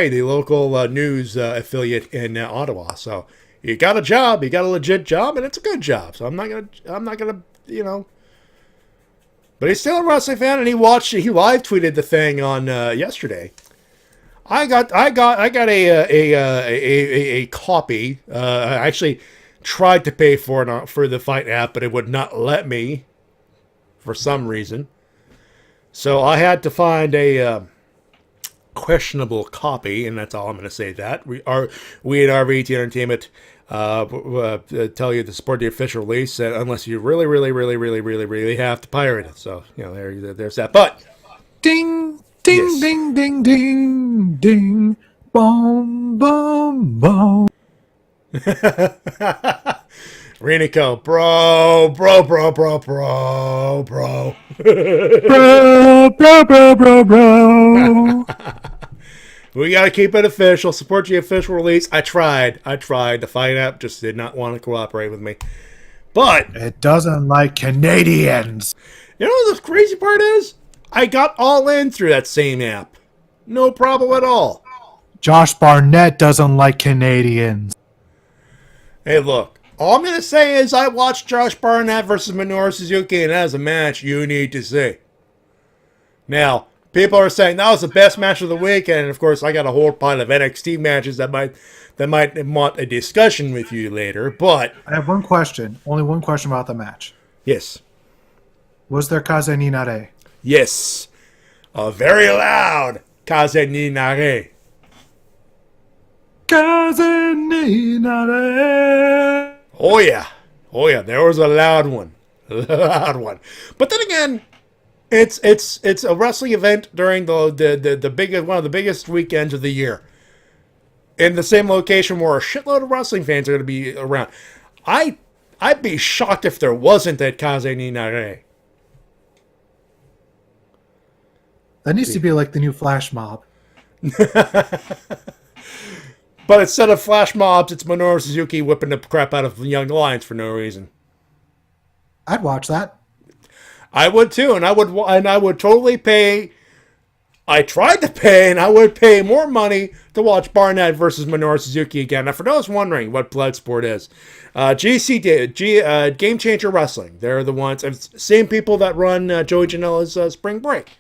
the local news affiliate in Ottawa. So you got a job, you got a legit job, and it's a good job. So I'm not gonna. But he's still a wrestling fan, and he live tweeted the thing on yesterday. I got a copy. I actually tried to pay for it for the Fight app, but it would not let me for some reason. So I had to find a questionable copy, and that's all I'm going to say. That we at RVT Entertainment tell you to support the official release, unless you really have to pirate it. So there's that. But
Ding, ding,
yes.
ding, ding, ding, ding, boom, boom, boom.
Renico, bro.
Bro.
We gotta keep it official. Support the official release. I tried. The Fight app just did not want to cooperate with me. But
It doesn't like Canadians.
you know what the crazy part is? I got all in through that same app. No problem at all.
Josh Barnett doesn't like Canadians.
Hey, look. All I'm gonna say is I watched Josh Barnett versus Minoru Suzuki, and that is a match you need to see. Now, people are saying that was the best match of the week, and of course, I got a whole pile of NXT matches that might want a discussion with you later. But
I have one question. Only one question about the match.
yes,
Was there Kaze ni Nare?
yes, a very loud Kaze ni Nare.
Kaze ni Nare.
Oh yeah, there was a loud one, But then again, it's a wrestling event during the biggest one of the biggest weekends of the year, in the same location where a shitload of wrestling fans are going to be around. I'd be shocked if there wasn't that Kaze ni Nare.
That needs to be like the new Flash Mob.
But instead of flash mobs, it's Minoru Suzuki whipping the crap out of young lions for no reason.
I'd watch that.
I would too, and I would totally pay. I tried to pay, and I would pay more money to watch Barnett versus Minoru Suzuki again. Now, for those wondering what Bloodsport is, Game Changer Wrestling. They're the ones, same people that run Joey Janela's Spring Break.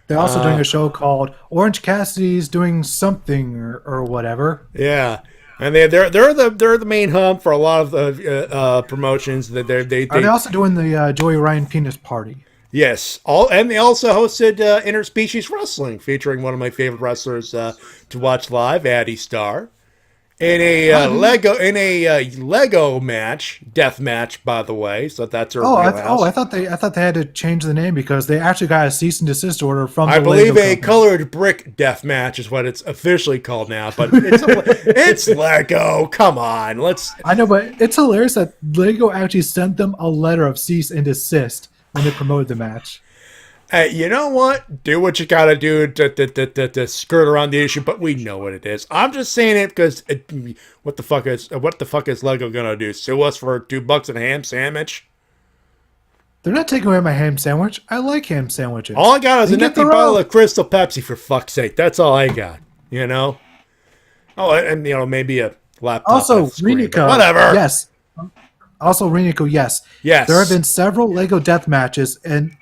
They're also doing a show called Orange Cassidy's Doing Something or whatever.
Yeah, and they're the main hub for a lot of the promotions. That
Are they also doing the Joey Ryan Penis Party?
Yes, and they also hosted Interspecies Wrestling, featuring one of my favorite wrestlers to watch live, Addie Starr, in a Lego match, death match, by the way. So that's her.
I thought they had to change the name because they actually got a cease and desist order from.
I believe
Lego
a colored brick death match is what it's officially called now. But it's Lego. Come on,
I know, but it's hilarious that Lego actually sent them a letter of cease and desist when they promoted the match.
Hey, you know what? Do what you gotta do to skirt around the issue, but we know what it is. I'm just saying it because what the fuck is Lego gonna do? Sue us for $2 and a ham sandwich?
They're not taking away my ham sandwich. I like ham sandwiches.
All I got is an empty bottle of Crystal Pepsi, for fuck's sake. That's all I got. You know. Oh, and maybe a laptop.
Also, Riniko.
Whatever.
Yes. Also, Riniko. Yes.
Yes.
There have been several Lego death matches, and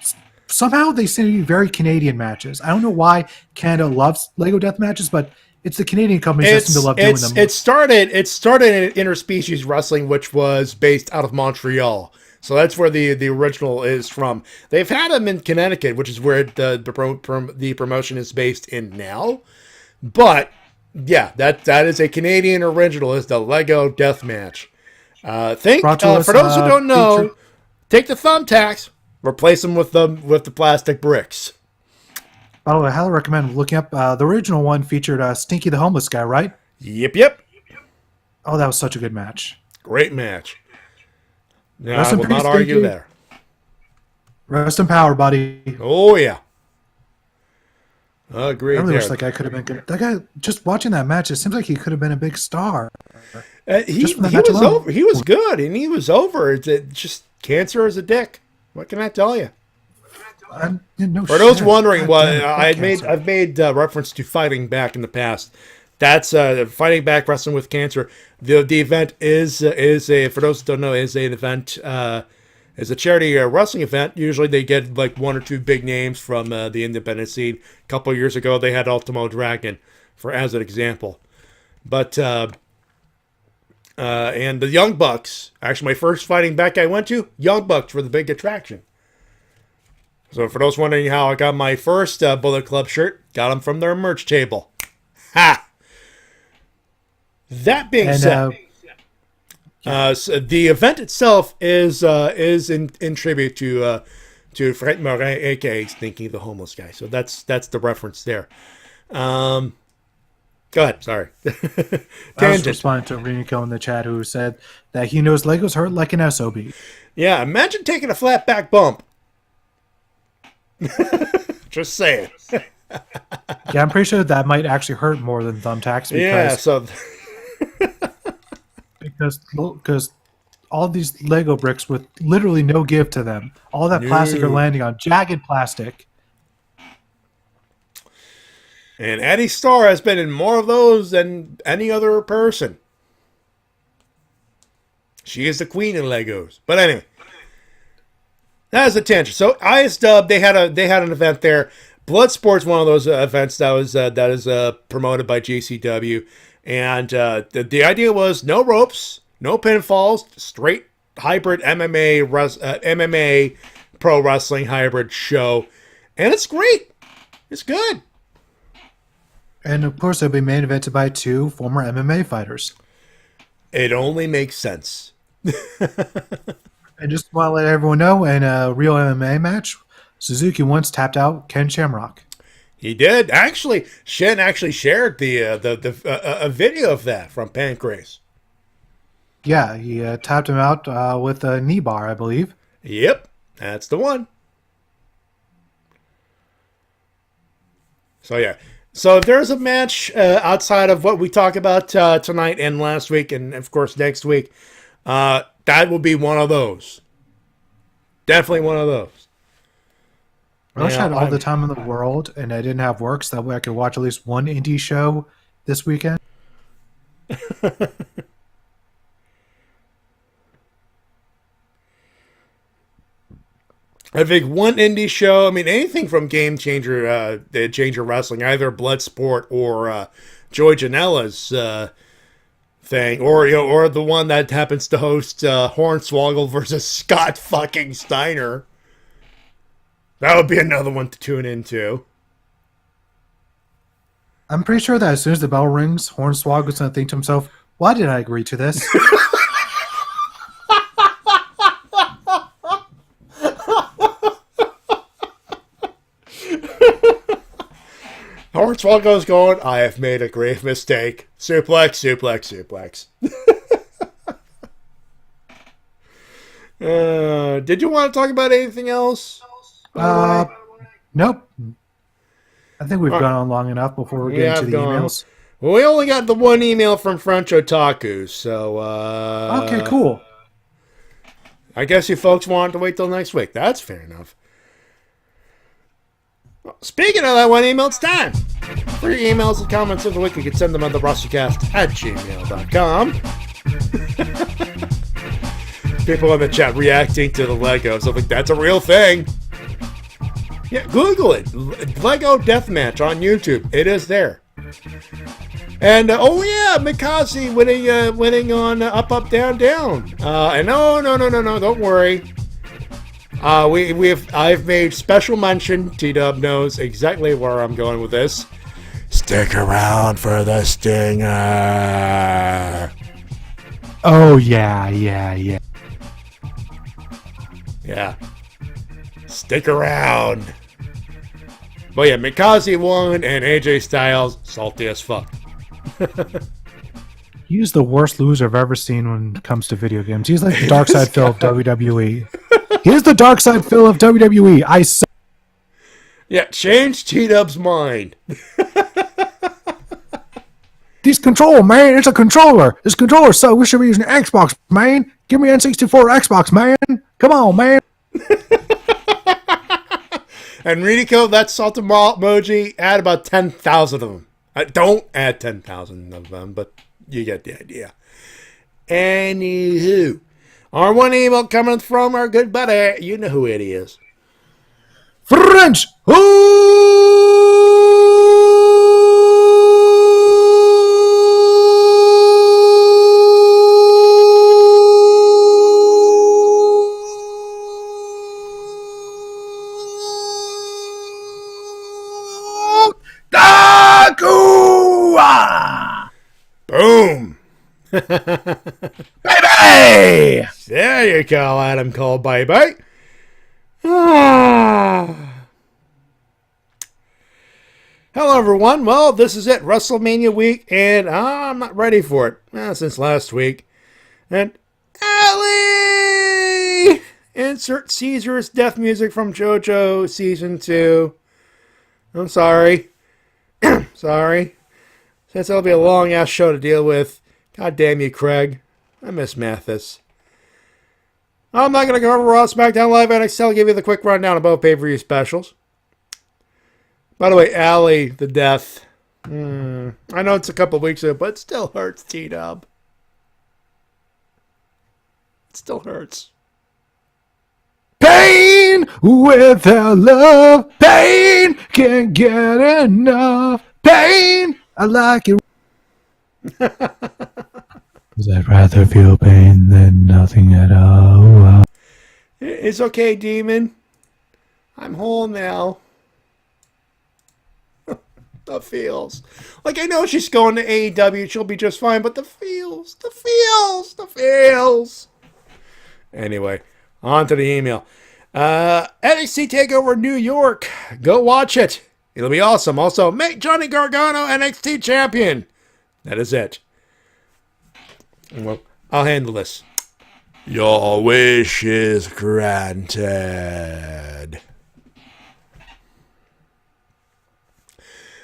somehow they seem to be very Canadian matches. I don't know why Canada loves Lego death matches, but it's the Canadian companies that seem to love doing them.
It started in interspecies wrestling, which was based out of Montreal. So that's where the original is from. They've had them in Connecticut, which is where the promotion is based in now. But yeah, that is a Canadian original. Is the Lego death match. For those who don't know, take the thumbtacks. Replace them with the plastic bricks.
Oh, I highly recommend looking up. The original one featured Stinky the Homeless Guy, right?
Yep.
Oh, that was such a good match.
Great match. No, I will not argue there.
Rest in power, buddy.
Oh, yeah. Agreed.
I really wish that guy could have been good. That guy, just watching that match, it seems like he could have been a big star.
He was over. He was good, and he was over. It's just cancer is a dick. What can I tell you? For those wondering, I've made reference to fighting back in the past. That's fighting back wrestling with cancer. The event is for those who don't know, is an event. Is a charity wrestling event. Usually they get like one or two big names from the independent scene. A couple of years ago they had Ultimo Dragon as an example, but and the Young Bucks. Actually, my first fighting back I went to, Young Bucks were the big attraction. So for those wondering how I got my first Bullet Club shirt, got them from their merch table. Ha! That being said, so the event itself is in tribute to Fred Morin, aka Stinky the Homeless Guy. So that's the reference there. Go ahead. Sorry.
I was responding to Riniko in the chat who said that he knows Legos hurt like an SOB.
Yeah, imagine taking a flat back bump. Just saying.
Yeah, I'm pretty sure that might actually hurt more than thumbtacks. Because all these Lego bricks with literally no give to them. All that plastic are landing on jagged plastic.
And Addie Starr has been in more of those than any other person. She is the queen in Legos. But anyway, that is a tangent. So ISW, they had an event there. Bloodsport's one of those events that is promoted by JCW, and the idea was no ropes, no pinfalls, straight hybrid MMA pro wrestling hybrid show, and it's great. It's good.
And of course, it'll be main evented by two former MMA fighters.
It only makes sense.
And just want to let everyone know, in a real MMA match, Suzuki once tapped out Ken Shamrock.
He did. Actually, Shen actually shared a video of that from Pancrase.
Yeah, he tapped him out with a knee bar, I believe.
Yep, that's the one. So yeah. So if there's a match outside of what we talk about tonight and last week, and of course next week, that will be one of those. Definitely one of those.
I wish I had all the time in the world and I didn't have work, so that way I could watch at least one indie show this weekend.
I think one indie show, I mean, anything from Game Changer Wrestling, either Bloodsport or Joey Janela's thing, or the one that happens to host Hornswoggle versus Scott fucking Steiner. That would be another one to tune into.
I'm pretty sure that as soon as the bell rings, Hornswoggle's going to think to himself, Why did I agree to this?
Hornswoggle's going, I have made a grave mistake. Suplex, suplex, suplex. Did you want to talk about anything else?
Nope. I think we've gone on long enough before we get into the emails.
Well, we only got the one email from French Otaku, so...
okay, cool.
I guess you folks want to wait till next week. That's fair enough. Well, speaking of that one email, it's time. For your emails and comments of the week, you can send them on the Wrestle-Cast@gmail.com. People in the chat reacting to the Legos. I'm like, that's a real thing. Yeah, Google it. Lego Deathmatch on YouTube. It is there. And, Kasey winning on Up, Up, Down, Down. And no, don't worry. I've made special mention. T-Dub knows exactly where I'm going with this. Stick around for the stinger.
Oh, yeah.
Yeah. Stick around. But yeah, Mikasi won, and AJ Styles, salty as fuck.
He's the worst loser I've ever seen when it comes to video games. He's like the dark side Phil of WWE. He's the dark side Phil of WWE. I say.
Yeah, change T-Dub's mind.
This controller, man, it's a controller. This controller, so we should be using an Xbox, man. Give me N64 Xbox, man. Come on, man.
And Ridiko, that salt emoji, add about 10,000 of them. Don't add 10,000 of them, but you get the idea. Anywho, our one email coming from our good buddy. You know who it is.
French.
Boom.
Baby!
There you go, Adam Cole, baby. Hello, everyone. Well, this is it, WrestleMania week, and I'm not ready for it since last week. And Allie! Insert Caesar's death music from JoJo Season 2. I'm sorry. Sorry. Since it'll be a long-ass show to deal with. God damn you, Craig. I miss Mathis. I'm not going to go over Raw, SmackDown Live, NXT. I'll give you the quick rundown of both pay-per-view specials. By the way, Allie, the death. I know it's a couple weeks ago, but it still hurts, T-Dub. It still hurts.
Pain without love. Pain can't get enough. Pain. I like it. Cause I'd rather feel pain than nothing at all.
It's okay, Demon. I'm whole now. The feels. Like, I know she's going to AEW. She'll be just fine, but the feels. Anyway, on to the email. NXT TAKEOVER New York. Go watch it. It'll be awesome. Also, make Johnny Gargano NXT champion. That is it. Well, I'll handle this. Your wish is granted.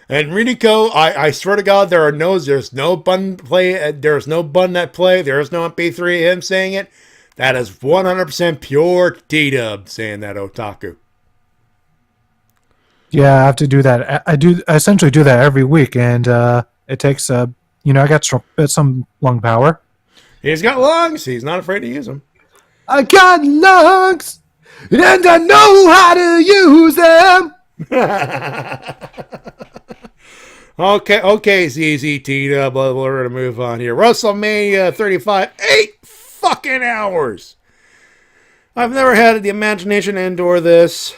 And Riniko, I swear to God, there's no bun play. There's no bun that play. There's no MP3 of him saying it. That is 100% pure T-Dub saying that, Otaku.
Yeah, I have to do that. I essentially do that every week, and it takes I got some lung power.
He's got lungs. He's not afraid to use them.
I got lungs, and I know how to use them.
Okay, ZZ T-Dub. We're going to move on here. WrestleMania 35, 8 fucking hours. I've never had the imagination to endure this.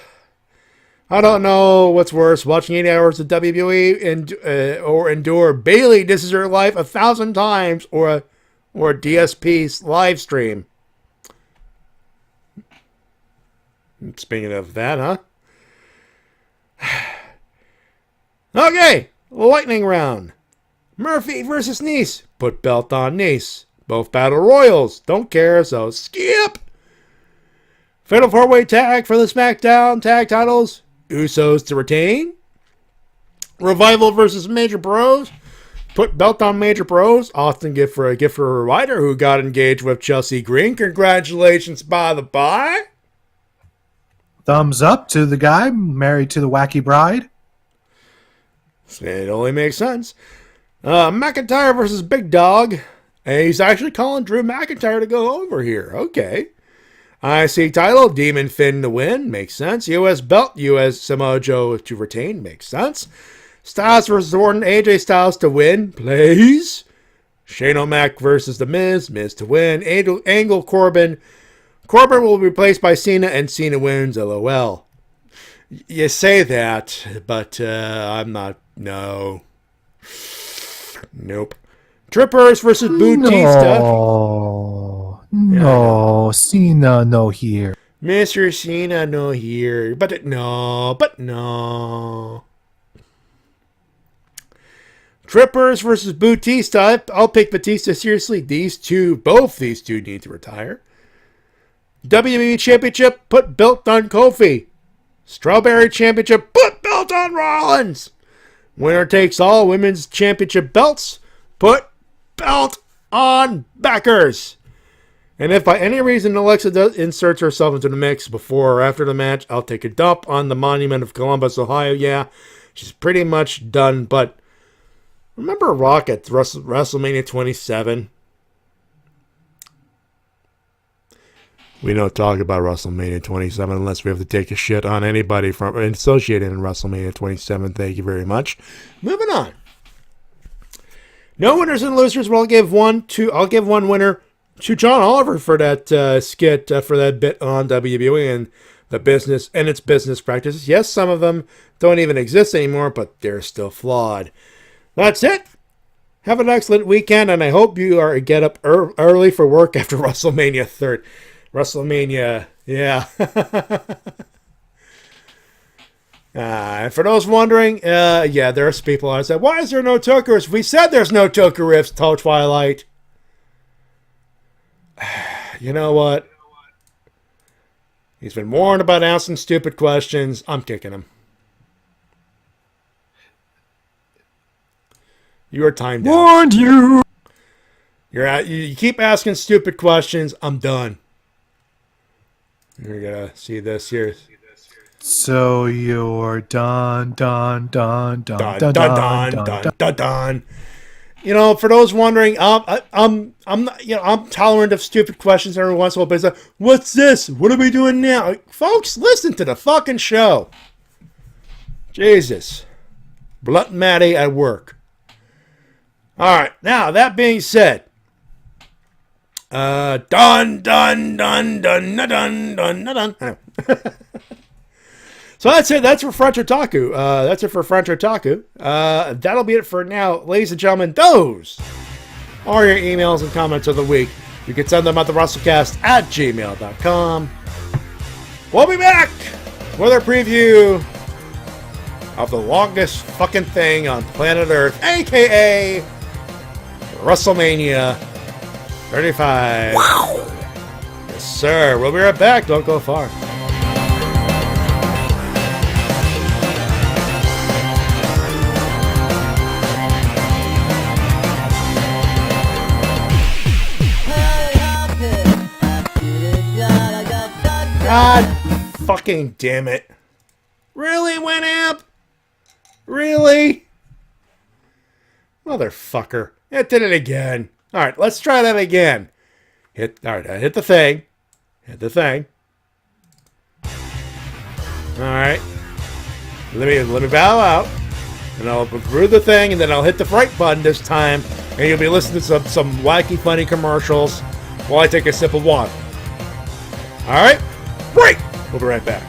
I don't know what's worse, watching 8 hours of WWE or endure Bailey This Is Her Life 1,000 times or DSP's live stream. Speaking of that, huh? Okay, lightning round. Murphy versus Nice. Put belt on Nice. Both battle royals. Don't care, so skip. Fatal 4-way tag for the SmackDown tag titles. Usos to retain. Revival versus Major Bros. Put belt on Major Bros. Austin gift for a rider who got engaged with Chelsea Green. Congratulations, by the by.
Thumbs up to the guy married to the wacky bride.
It only makes sense. McIntyre versus Big Dog. And he's actually calling Drew McIntyre to go over here. Okay. IC title, Demon Finn to win. Makes sense. US belt, US Samoa Joe to retain. Makes sense. Styles versus Orton, AJ Styles to win. Please. Shane O'Mac versus The Miz. Miz to win. Angle Corbin. Corbin will be replaced by Cena, and Cena wins. LOL. You say that, but I'm not. No. Nope. Trippers versus Bautista.
No, Cena no here.
Mr. Cena no here. But no. Trippers versus Bautista. I'll pick Batista seriously. Both these two need to retire. WWE Championship, put belt on Kofi. Strawberry Championship, put belt on Rollins. Winner takes all women's championship belts, put belt on Backers. And if by any reason Alexa inserts herself into the mix before or after the match, I'll take a dump on the Monument of Columbus, Ohio. Yeah, she's pretty much done. But remember Rock at WrestleMania 27? We don't talk about WrestleMania 27 unless we have to take a shit on anybody from associated in WrestleMania 27. Thank you very much. Moving on. No winners and losers. Well, I'll give one winner to John Oliver for that skit, for that bit on WWE and the business and its business practices. Yes, some of them don't even exist anymore, but they're still flawed. That's it. Have an excellent weekend, and I hope you get up early for work after WrestleMania 3rd. WrestleMania, yeah. And for those wondering, there's people out there. Why is there no Tucker riffs? We said there's no Tucker riffs, Twilight. You know what? He's been warned about asking stupid questions. I'm kicking him. You are timed out.
Warned you.
You keep asking stupid questions. I'm done. You're gonna see this here.
So you're done.
You know, for those wondering, I'm tolerant of stupid questions every once in a while. But it's like, what's this? What are we doing now, folks? Listen to the fucking show. Jesus, Blunt Matty at work. All right, now that being said. Dun. So that's it. That's for French Otaku. That's it for French Otaku. That'll be it for now. Ladies and gentlemen, those are your emails and comments of the week. You can send them at thewrestlecast@gmail.com. We'll be back with our preview of the longest fucking thing on planet Earth, a.k.a. WrestleMania 35. Wow. Yes, sir. We'll be right back. Don't go far. God fucking damn it. Really, Winamp? Really? Motherfucker. It did it again. Alright, let's try that again. Alright, I hit the thing. Alright. Let me bow out. And I'll through the thing, and then I'll hit the right button this time. And you'll be listening to some wacky, funny commercials while I take a sip of water. Alright? Break! We'll be right back.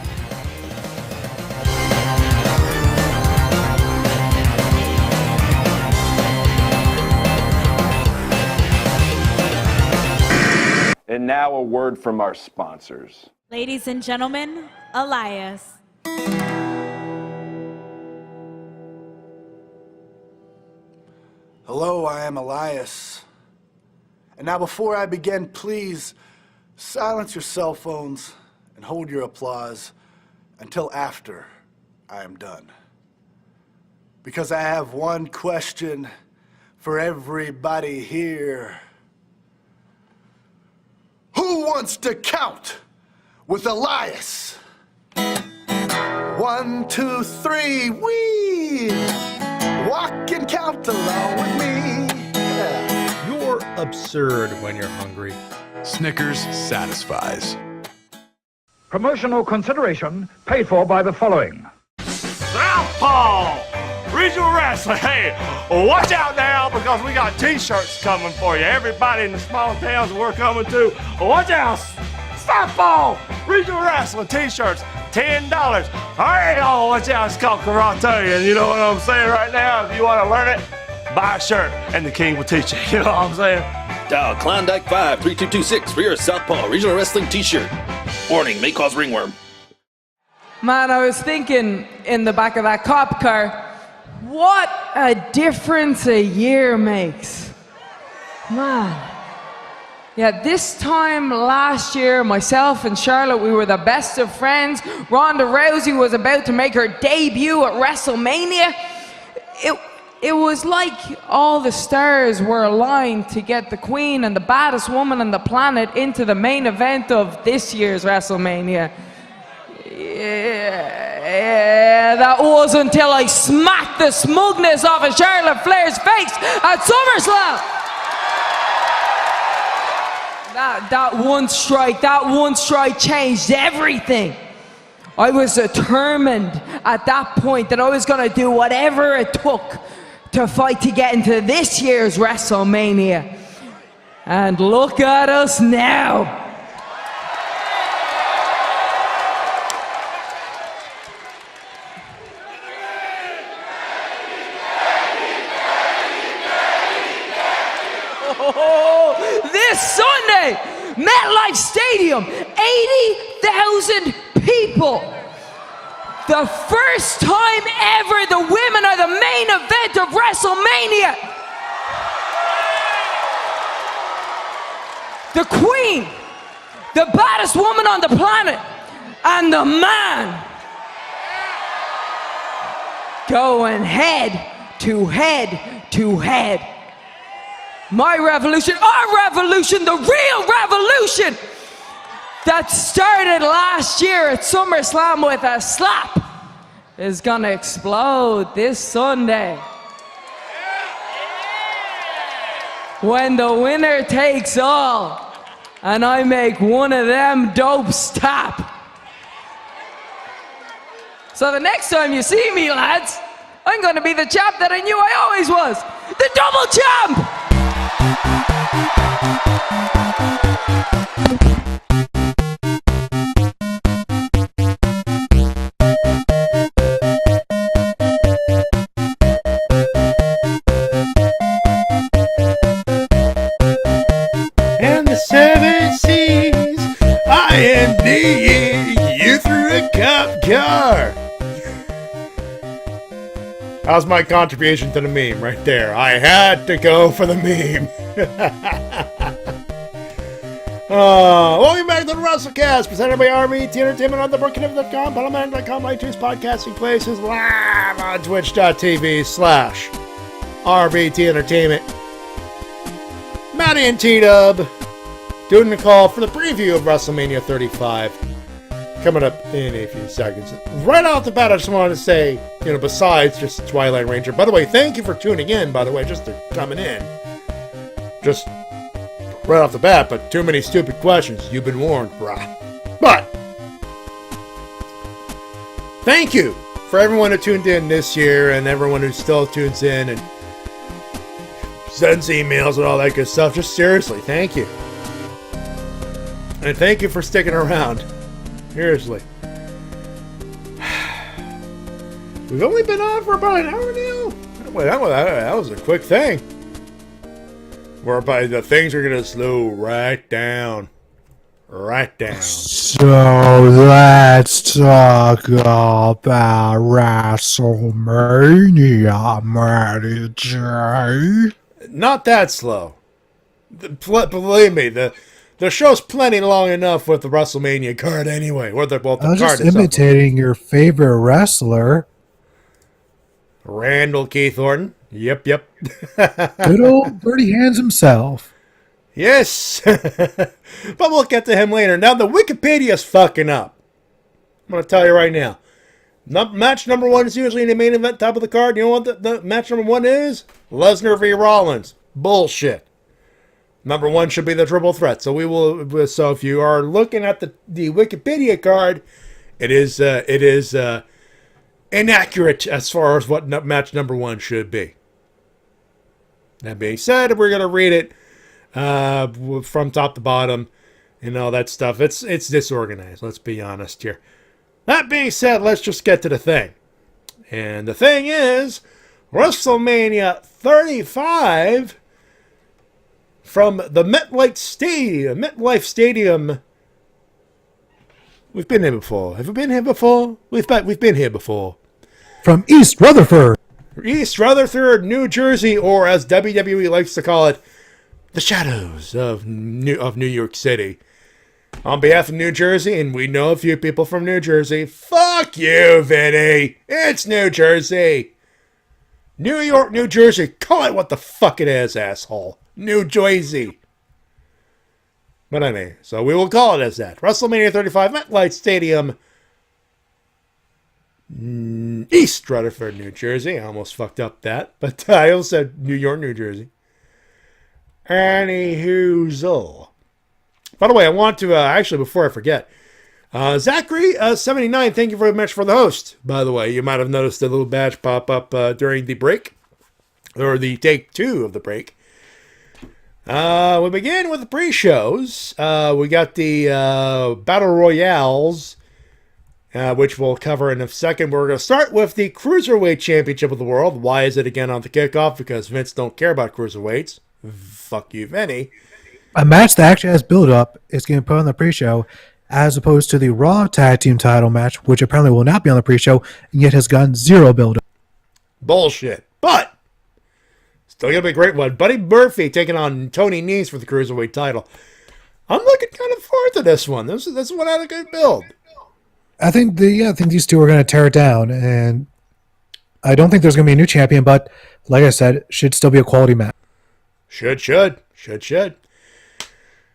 And now a word from our sponsors.
Ladies and gentlemen, Elias.
Hello, I am Elias. And now before I begin, please silence your cell phones and hold your applause until after I am done. Because I have one question for everybody here. Who wants to count with Elias? 1, 2, 3, wee! Walk and count along with me. Yeah.
You're absurd when you're hungry.
Snickers satisfies.
Promotional consideration paid for by the following.
Southpaw Regional Wrestling. Hey, watch out now because we got t-shirts coming for you. Everybody in the small towns we're coming to, watch out. Southpaw Regional Wrestling t-shirts, $10. Hey, oh, watch out. It's called karate, and you know what I'm saying right now? If you want to learn it, buy a shirt, and the king will teach you. You know what I'm saying?
Dial Klondike 53226 for your Southpaw Regional Wrestling t-shirt. Warning, may cause ringworm.
Man, I was thinking in the back of that cop car, what a difference a year makes. Man. Yeah, this time last year, myself and Charlotte, we were the best of friends. Ronda Rousey was about to make her debut at WrestleMania. It was like all the stars were aligned to get the queen and the baddest woman on the planet into the main event of this year's WrestleMania. Yeah, that was until I smacked the smugness off of Charlotte Flair's face at SummerSlam. That one strike changed everything. I was determined at that point that I was going to do whatever it took to fight to get into this year's WrestleMania. And look at us now. This Sunday, MetLife Stadium, 80,000 people. The first time ever the women are the main event of WrestleMania. The queen, the baddest woman on the planet, and the man going head to head to head. My revolution, our revolution, the real revolution that started last year at SummerSlam with a slap is gonna explode this Sunday. When the winner takes all and I make one of them dopes tap. So the next time you see me, lads, I'm gonna be the champ that I knew I always was, the double champ!
And the 7 C's, I-N-D-E, you threw a cop car. That was my contribution to the meme right there. I had to go for the meme. Welcome back to the Wrestle-Cast, presented by RVT Entertainment on the BrookingEver.com, Battleman.com, iTunes, podcasting places, live on Twitch.tv/RVT Entertainment. Matty and T-Dub doing the call for the preview of WrestleMania 35. Coming up in a few seconds. Right off the bat, I just wanted to say, besides just Twilight Ranger, by the way, thank you for tuning in, by the way, just coming in. Just right off the bat, but too many stupid questions. You've been warned, brah. But, thank you for everyone who tuned in this year and everyone who still tunes in and sends emails and all that good stuff. Just seriously, thank you. And thank you for sticking around. Seriously. We've only been on for about an hour now? Wait, that was a quick thing. Whereby the things are going to slow right down. right down.
So let's talk about WrestleMania, Matty Jay.
Not that slow. Believe me, the show's plenty long enough with the WrestleMania card anyway. Or the
I was
card
just
itself.
imitating your favorite wrestler.
Randall Keith Orton. Yep.
Good old Dirty Hands himself.
Yes. But we'll get to him later. Now, the Wikipedia's fucking up. I'm going to tell you right now. Match number 1 is usually in the main event, top of the card. You know what the match number 1 is? Lesnar v. Rollins. Bullshit. Number 1 should be the triple threat. So So if you are looking at the Wikipedia card, it is inaccurate as far as what match number 1 should be. That being said, we're gonna read it from top to bottom and all that stuff. It's disorganized. Let's be honest here. That being said, let's just get to the thing. And the thing is, WrestleMania 35 from the MetLife Stadium. We've been here before. Have we been here before? We've been here before.
From East Rutherford.
East Rutherford, New Jersey, or as WWE likes to call it, the shadows of New York City. On behalf of New Jersey, and we know a few people from New Jersey, fuck you, Vinny. It's New Jersey. New York, New Jersey. Call it what the fuck it is, asshole. New Jersey. But anyway, so we will call it as that. WrestleMania 35, MetLife Stadium, East Rutherford, New Jersey. I almost fucked up that, but I also said New York, New Jersey. Anywho, by the way, I want to, actually, before I forget, Zachary79, thank you very much for the host, by the way. You might have noticed a little badge pop up during the break, or the take 2 of the break. We begin with the pre-shows. We got the Battle Royales, which we'll cover in a second. We're going to start with the Cruiserweight Championship of the World. Why is it again on the kickoff? Because Vince don't care about Cruiserweights. Fuck you, Vinny.
A match that actually has build-up is getting put on the pre-show, as opposed to the Raw Tag Team title match, which apparently will not be on the pre-show, and yet has gotten 0 build-up.
Bullshit. But still going to be a great one. Buddy Murphy taking on Tony Nese for the Cruiserweight title. I'm looking kind of forward to this one. This one had a good build.
I think these two are going to tear it down, and I don't think there's going to be a new champion, but like I said, should still be a quality match.
Should.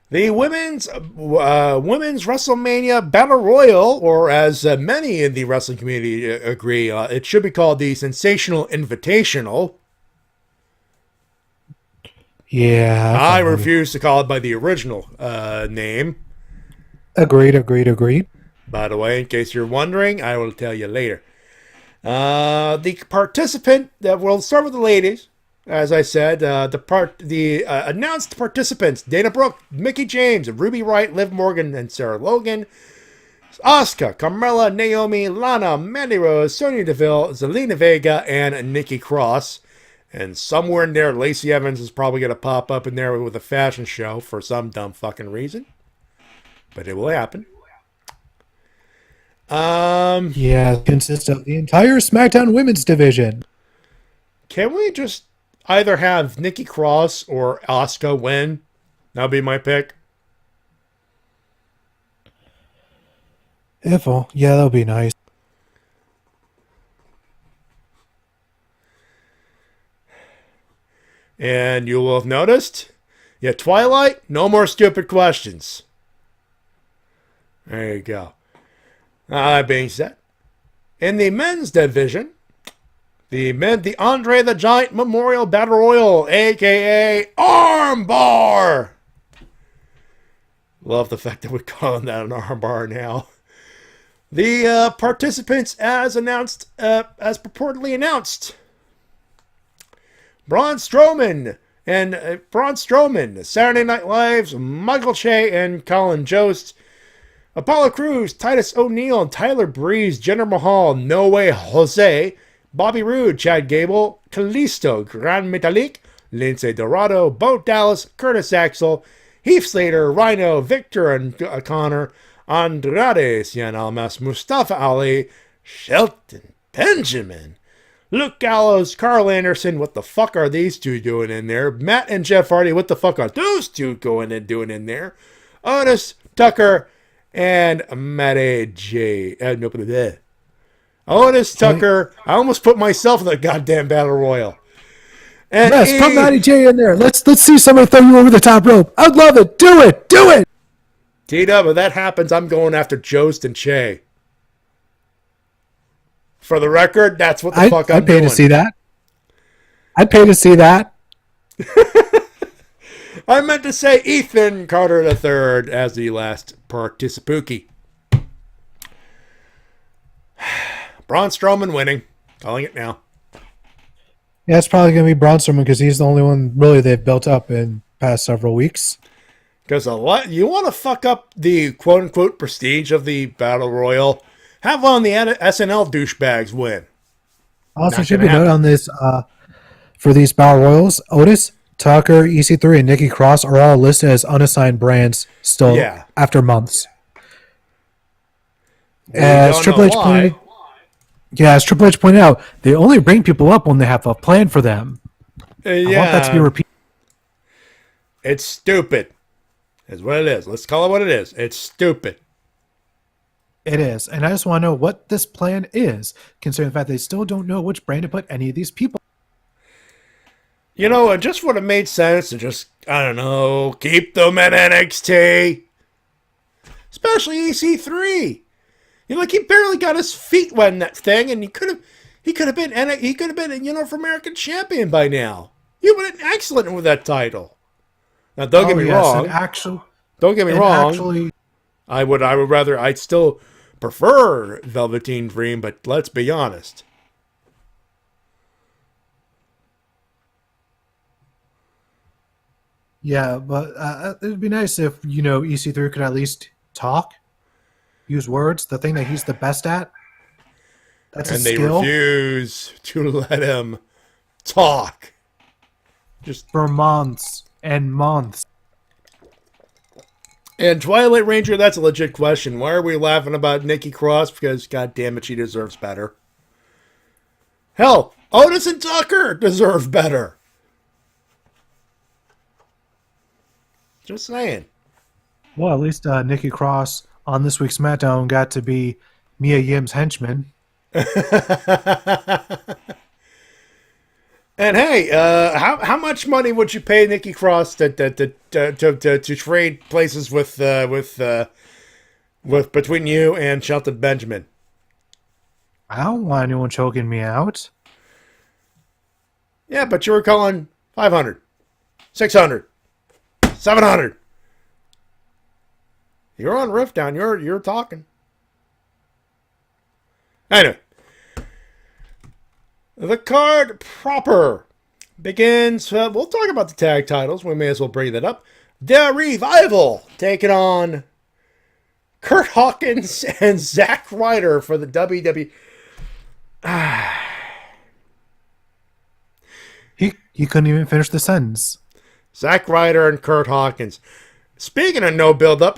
The women's WrestleMania Battle Royal, or as many in the wrestling community agree, it should be called the Sensational Invitational.
Yeah.
I refuse to call it by the original name.
Agreed.
By the way, in case you're wondering, I will tell you later. The participant, we'll start with the ladies. As I said, the announced participants: Dana Brooke, Mickie James, Ruby Wright, Liv Morgan, and Sarah Logan. Asuka, Carmella, Naomi, Lana, Mandy Rose, Sonya Deville, Zelina Vega, and Nikki Cross. And somewhere in there, Lacey Evans is probably going to pop up in there with a fashion show for some dumb fucking reason. But it will happen.
It consists of the entire SmackDown Women's division.
Can we just either have Nikki Cross or Asuka win? That'll be my pick.
That'll be nice.
And you will have noticed, Twilight, no more stupid questions. There you go. That being said, in the men's division, the Andre the Giant Memorial Battle Royal, a.k.a. Armbar. Love the fact that we're calling that an armbar now. The participants as purportedly announced. Braun Strowman, Saturday Night Live's Michael Che and Colin Jost, Apollo Crews, Titus O'Neil, Tyler Breeze, Jinder Mahal, No Way Jose, Bobby Roode, Chad Gable, Kalisto, Gran Metalik, Lindsay Dorado, Bo Dallas, Curtis Axel, Heath Slater, Rhino, Victor, and Connor, Andrade, Cien Almas, Mustafa Ali, Shelton Benjamin, Luke Gallows, Carl Anderson. What the fuck are these two doing in there? Matt and Jeff Hardy. What the fuck are those two going and doing in there? Otis, Tucker, and Matty Jay. Otis, Tucker. I almost put myself in the goddamn battle royal. And
yes, put Matty Jay in there. Let's see somebody throw you over the top rope. I'd love it. Do it. Do it.
T-Dub, if that happens, I'm going after Jost and Che. For the record, that's what the fuck I'm doing.
I'd pay to see that. I'd pay to see that.
I meant to say Ethan Carter III as the last participant. Braun Strowman winning. Calling it now.
Yeah, it's probably going to be Braun Strowman because he's the only one really they've built up in past several weeks.
Because you want to fuck up the quote-unquote prestige of the Battle Royal, have one of the SNL douchebags win.
Also, should be noted on this, for these Battle Royals, Otis, Tucker, EC3, and Nikki Cross are all listed as unassigned brands still after months. As Triple H pointed out, they only bring people up when they have a plan for them. I want that to be repeated.
It's stupid. Is what it is. Let's call it what it is. It's stupid.
It is. And I just want to know what this plan is, considering the fact they still don't know which brand to put any of these people.
You know, it just would have made sense to just, I don't know, keep them at NXT. Especially EC3. You know, like he barely got his feet wet in that thing, and he could have been North American champion by now. He would have been excellent with that title. Now, don't get me wrong. Don't get me wrong. I'd still prefer Velveteen Dream, but let's be honest.
Yeah, but it'd be nice if, EC3 could at least talk, use words, the thing that he's the best at. That's a skill.
And they refuse to let him talk.
Just for months and months.
And Twilight Ranger, that's a legit question. Why are we laughing about Nikki Cross? Because, god damn it, she deserves better. Hell, Otis and Tucker deserve better. Just saying.
Well, at least Nikki Cross on this week's SmackDown got to be Mia Yim's henchman.
And hey, how much money would you pay Nikki Cross to trade places with between you and Shelton Benjamin?
I don't want anyone choking me out.
Yeah, but you were calling 500, 600, 700. You're on Rift Down. You're talking. Anyway. The card proper begins. We'll talk about the tag titles. We may as well bring that up. The Revival taking on Kurt Hawkins and Zack Ryder for the WWE.
He couldn't even finish the sentence.
Zack Ryder and Kurt Hawkins. Speaking of no build-up,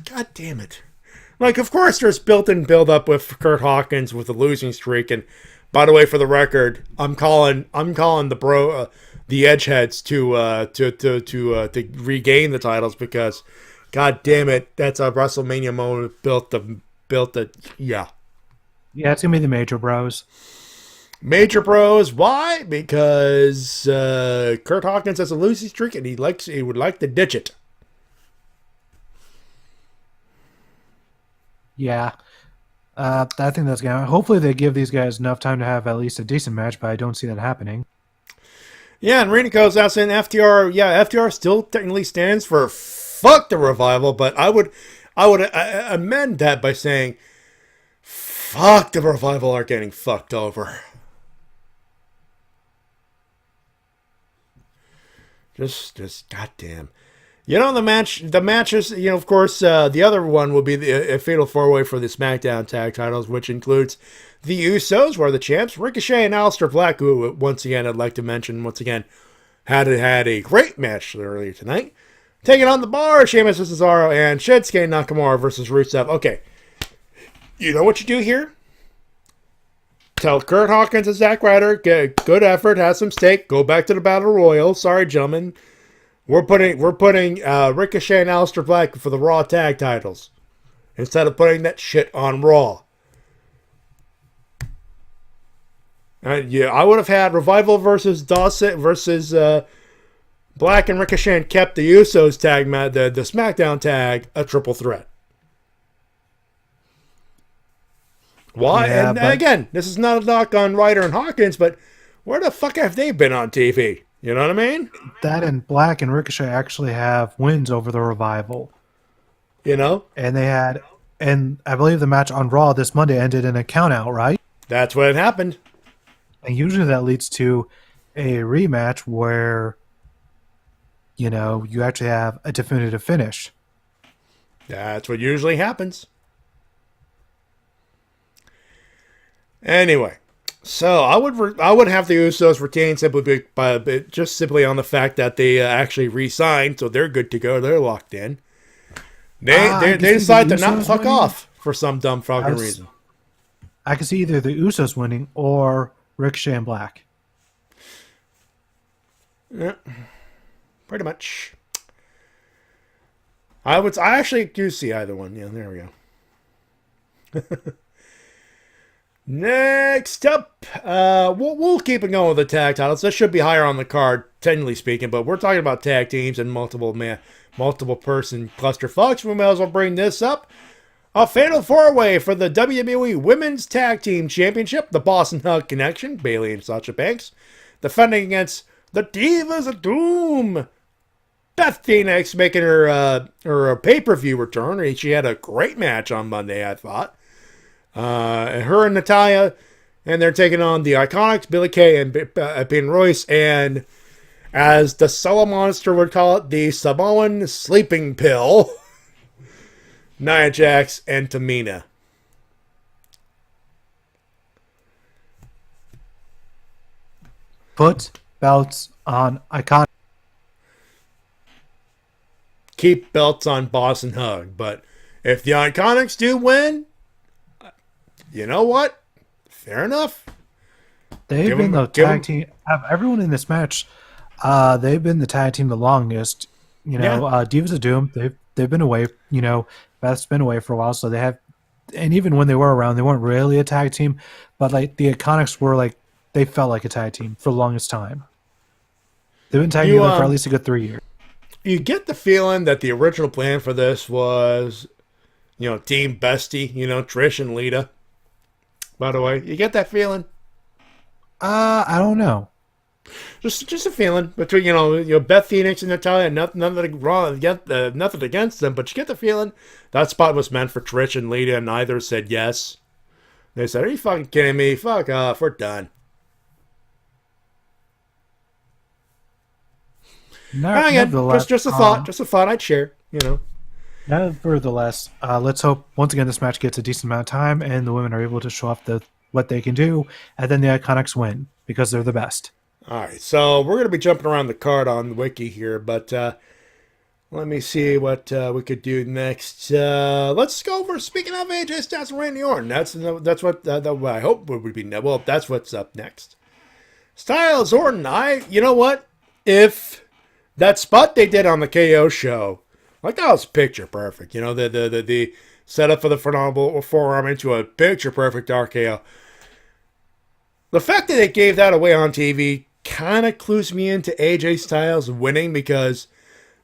god damn it. Like, of course there's built-in build-up with Kurt Hawkins with the losing streak. And by the way, for the record, I'm calling the Edgeheads to regain the titles because, god damn it, that's a WrestleMania moment yeah.
Yeah, it's gonna be the Major Bros.
Major Bros. Why? Because Kurt Hawkins has a losing streak and he would like to ditch it.
Yeah. I think that's going to... Hopefully they give these guys enough time to have at least a decent match, but I don't see that happening.
Yeah, and Renico's out saying FTR... Yeah, FTR still technically stands for fuck the Revival, but I would amend that by saying fuck the Revival are getting fucked over. Just goddamn. You know, the matches, of course, the other one will be a fatal four-way for the SmackDown tag titles, which includes the Usos, who are the champs, Ricochet and Aleister Black, who, once again, I'd like to mention, had a great match earlier tonight. Taking on the Bar, Sheamus versus Cesaro, and Shinsuke Nakamura versus Rusev. Okay, you know what you do here? Tell Kurt Hawkins and Zack Ryder, get good effort, have some stake, go back to the Battle Royal. Sorry, gentlemen. We're putting Ricochet and Aleister Black for the Raw tag titles instead of putting that shit on Raw. Yeah, I would have had Revival versus Dawson versus Black and Ricochet and kept the Usos tag the SmackDown tag a triple threat. Why?
Yeah,
and again, this is not a knock on Ryder and Hawkins, but where the fuck have they been on TV? You know what I mean?
That and Black and Ricochet actually have wins over the Revival.
You know?
And I believe the match on Raw this Monday ended in a countout, right?
That's what happened.
And usually that leads to a rematch where, you actually have a definitive finish.
That's what usually happens. Anyway, so I would have the Usos retain simply on the fact that they actually re-signed, so they're good to go. They're locked in. They decide to not fuck off for some dumb fucking reason.
I can see either the Usos winning or Ricochet and Black.
Yeah, pretty much. I actually do see either one. Yeah, there we go. Next up, we'll keep it going with the tag titles. This should be higher on the card, technically speaking, but we're talking about tag teams and multiple person clusterfucks. We may as well bring this up. A fatal four-way for the WWE Women's Tag Team Championship. The Boss 'n' Hug Connection, Bayley and Sasha Banks, defending against the Divas of Doom. Beth Phoenix making her pay-per-view return. She had a great match on Monday, I thought. Her and Natalya, and they're taking on the Iconics, Billie Kay and Ben Royce, and as the Solo Monster would call it, the Samoan Sleeping Pill, Nia Jax and Tamina.
Put belts on Iconics.
Keep belts on Boss 'n' Hug, but if the Iconics do win, you know what? Fair enough.
They've been the tag team. Everyone in this match, they've been the tag team the longest. Divas of Doom. They've been away. Beth's been away for a while, so they have. And even when they were around, they weren't really a tag team. But like the Iconics were they felt like a tag team for the longest time. They've been tagging together for at least a good 3 years.
You get the feeling that the original plan for this was, Team Bestie. Trish and Lita. By the way, you get that feeling?
I don't know.
Just a feeling between Beth Phoenix and Natalya. Nothing wrong, nothing against them, but you get the feeling that spot was meant for Trish and Lita, and neither said yes. They said, "Are you fucking kidding me? Fuck off, we're done." Just a thought I'd share.
Nevertheless, let's hope once again this match gets a decent amount of time and the women are able to show off what they can do, and then the Iconics win because they're the best.
All right, so we're going to be jumping around the card on the wiki here, but let me see what we could do next. Let's go over, speaking of AJ Styles and Randy Orton, that's what I hope would be. Well, that's what's up next. Styles, Orton, you know what? If that spot they did on the KO show, that was picture perfect. The setup for the phenomenal forearm into a picture perfect RKO. The fact that they gave that away on TV kind of clues me into AJ Styles winning, because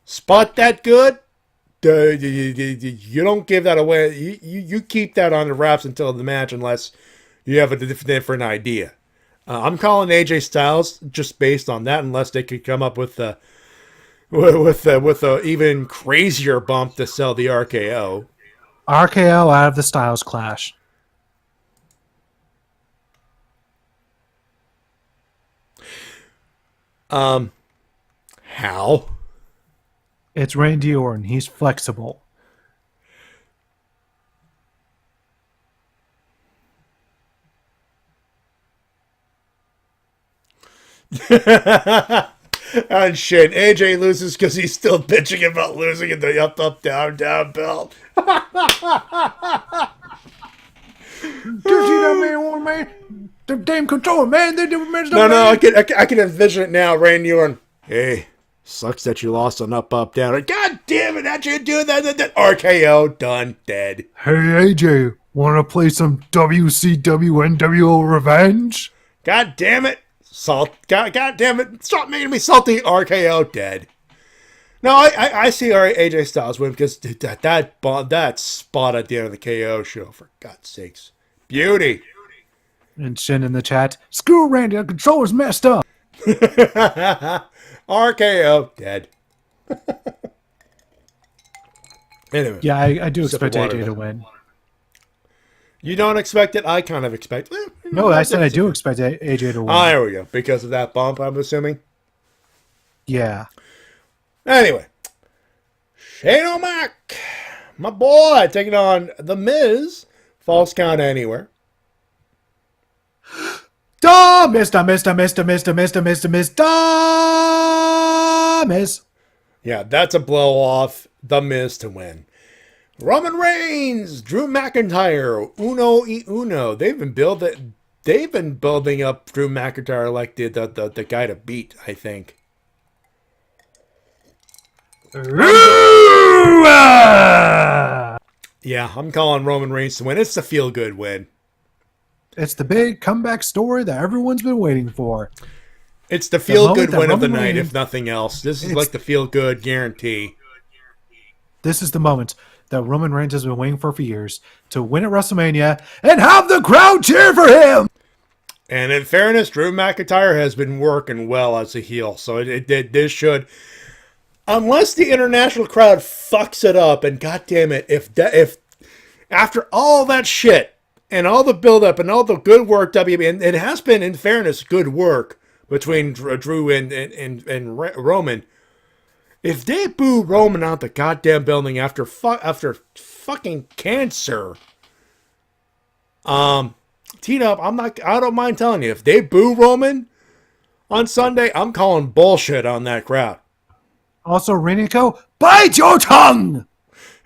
spot that good, you don't give that away. You keep that on the wraps until the match, unless you have a different idea. I'm calling AJ Styles just based on that, unless they could come up with a even crazier bump to sell the RKO.
RKO out of the Styles Clash.
How?
It's Randy Orton. He's flexible.
And shit, AJ loses because he's still bitching about losing in the up, up, down, down belt.
The damn controller, man.
No, I can envision it now. Randy Orton. Hey, sucks that you lost on up, up, down. God damn it, how'd you do that? RKO, done, dead.
Hey, AJ, want to play some WCW NWO Revenge?
God damn it. God damn it. Stop making me salty. RKO, dead. No, I see AJ Styles win because that spot at the end of the KO show, for God's sakes. Beauty.
And Shin in the chat, screw Randy, the controller's messed up.
RKO, dead. Anyway.
Yeah, I do expect AJ to win.
You don't expect it? I kind of expect it.
No, I said I do expect AJ to win.
Oh, there we go. Because of that bump, I'm assuming?
Yeah.
Anyway. Shane O'Mac, my boy, taking on The Miz. False count anywhere.
Miz.
Yeah, that's a blow off. The Miz to win. Roman Reigns, Drew McIntyre, Uno y Uno. They've been building up Drew McIntyre like the guy to beat, I think. Yeah, I'm calling Roman Reigns to win. It's the feel-good win.
It's the big comeback story that everyone's been waiting for.
It's the feel-good win of the night, if nothing else. This is like the feel-good guarantee.
This is the moment that Roman Reigns has been waiting for years to win at WrestleMania and have the crowd cheer for him.
And in fairness, Drew McIntyre has been working well as a heel, so this should, unless the international crowd fucks it up, and goddamn it, if after all that shit and all the build-up and all the good work WB, and it has been, in fairness, good work between Drew and Roman. If they boo Roman out the goddamn building after fucking cancer, T-Dub, I don't mind telling you, if they boo Roman on Sunday, I'm calling bullshit on that crowd.
Also, Renico, bite your tongue!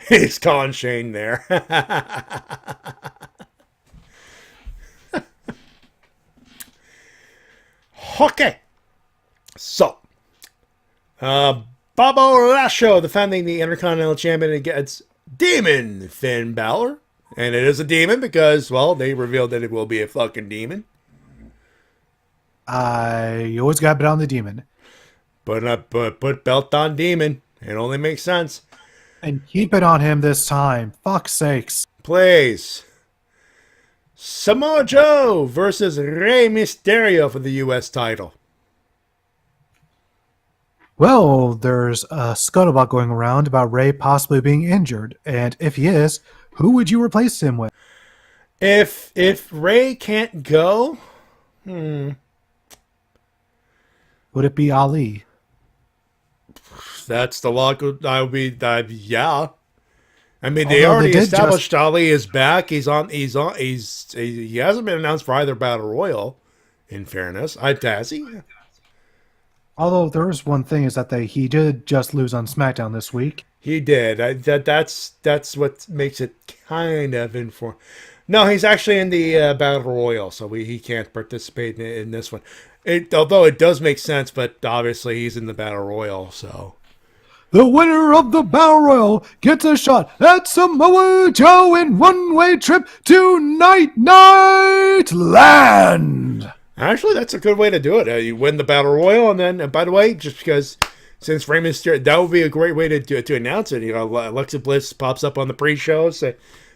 He's calling Shane there. Okay. So, Bobo Lashley defending the Intercontinental Champion against Demon Finn Balor. And it is a demon because, well, they revealed that it will be a fucking demon.
You always got to bet on the demon.
Put belt on demon. It only makes sense.
And keep it on him this time. Fuck's sakes.
Please. Samoa Joe versus Rey Mysterio for the U.S. title.
Well, there's a scuttlebutt going around about Rey possibly being injured. And if he is, who would you replace him with?
If Rey can't go,
would it be Ali?
That's the lock. I would be, yeah. I mean, they already established Ali is back. He hasn't been announced for either Battle Royal, in fairness. Has he?
Although there is one thing is that he did just lose on SmackDown this week.
He did. That's what makes it kind of informal. No, he's actually in the Battle Royal, so he can't participate in this one. Although it does make sense, but obviously he's in the Battle Royal, so.
The winner of the Battle Royal gets a shot at Samoa Joe in one-way trip to Night Land.
Actually, that's a good way to do it. You win the Battle Royal, and then, by the way, just because since Rey Mysterio, that would be a great way to announce it. You know, Alexa Bliss pops up on the pre-show,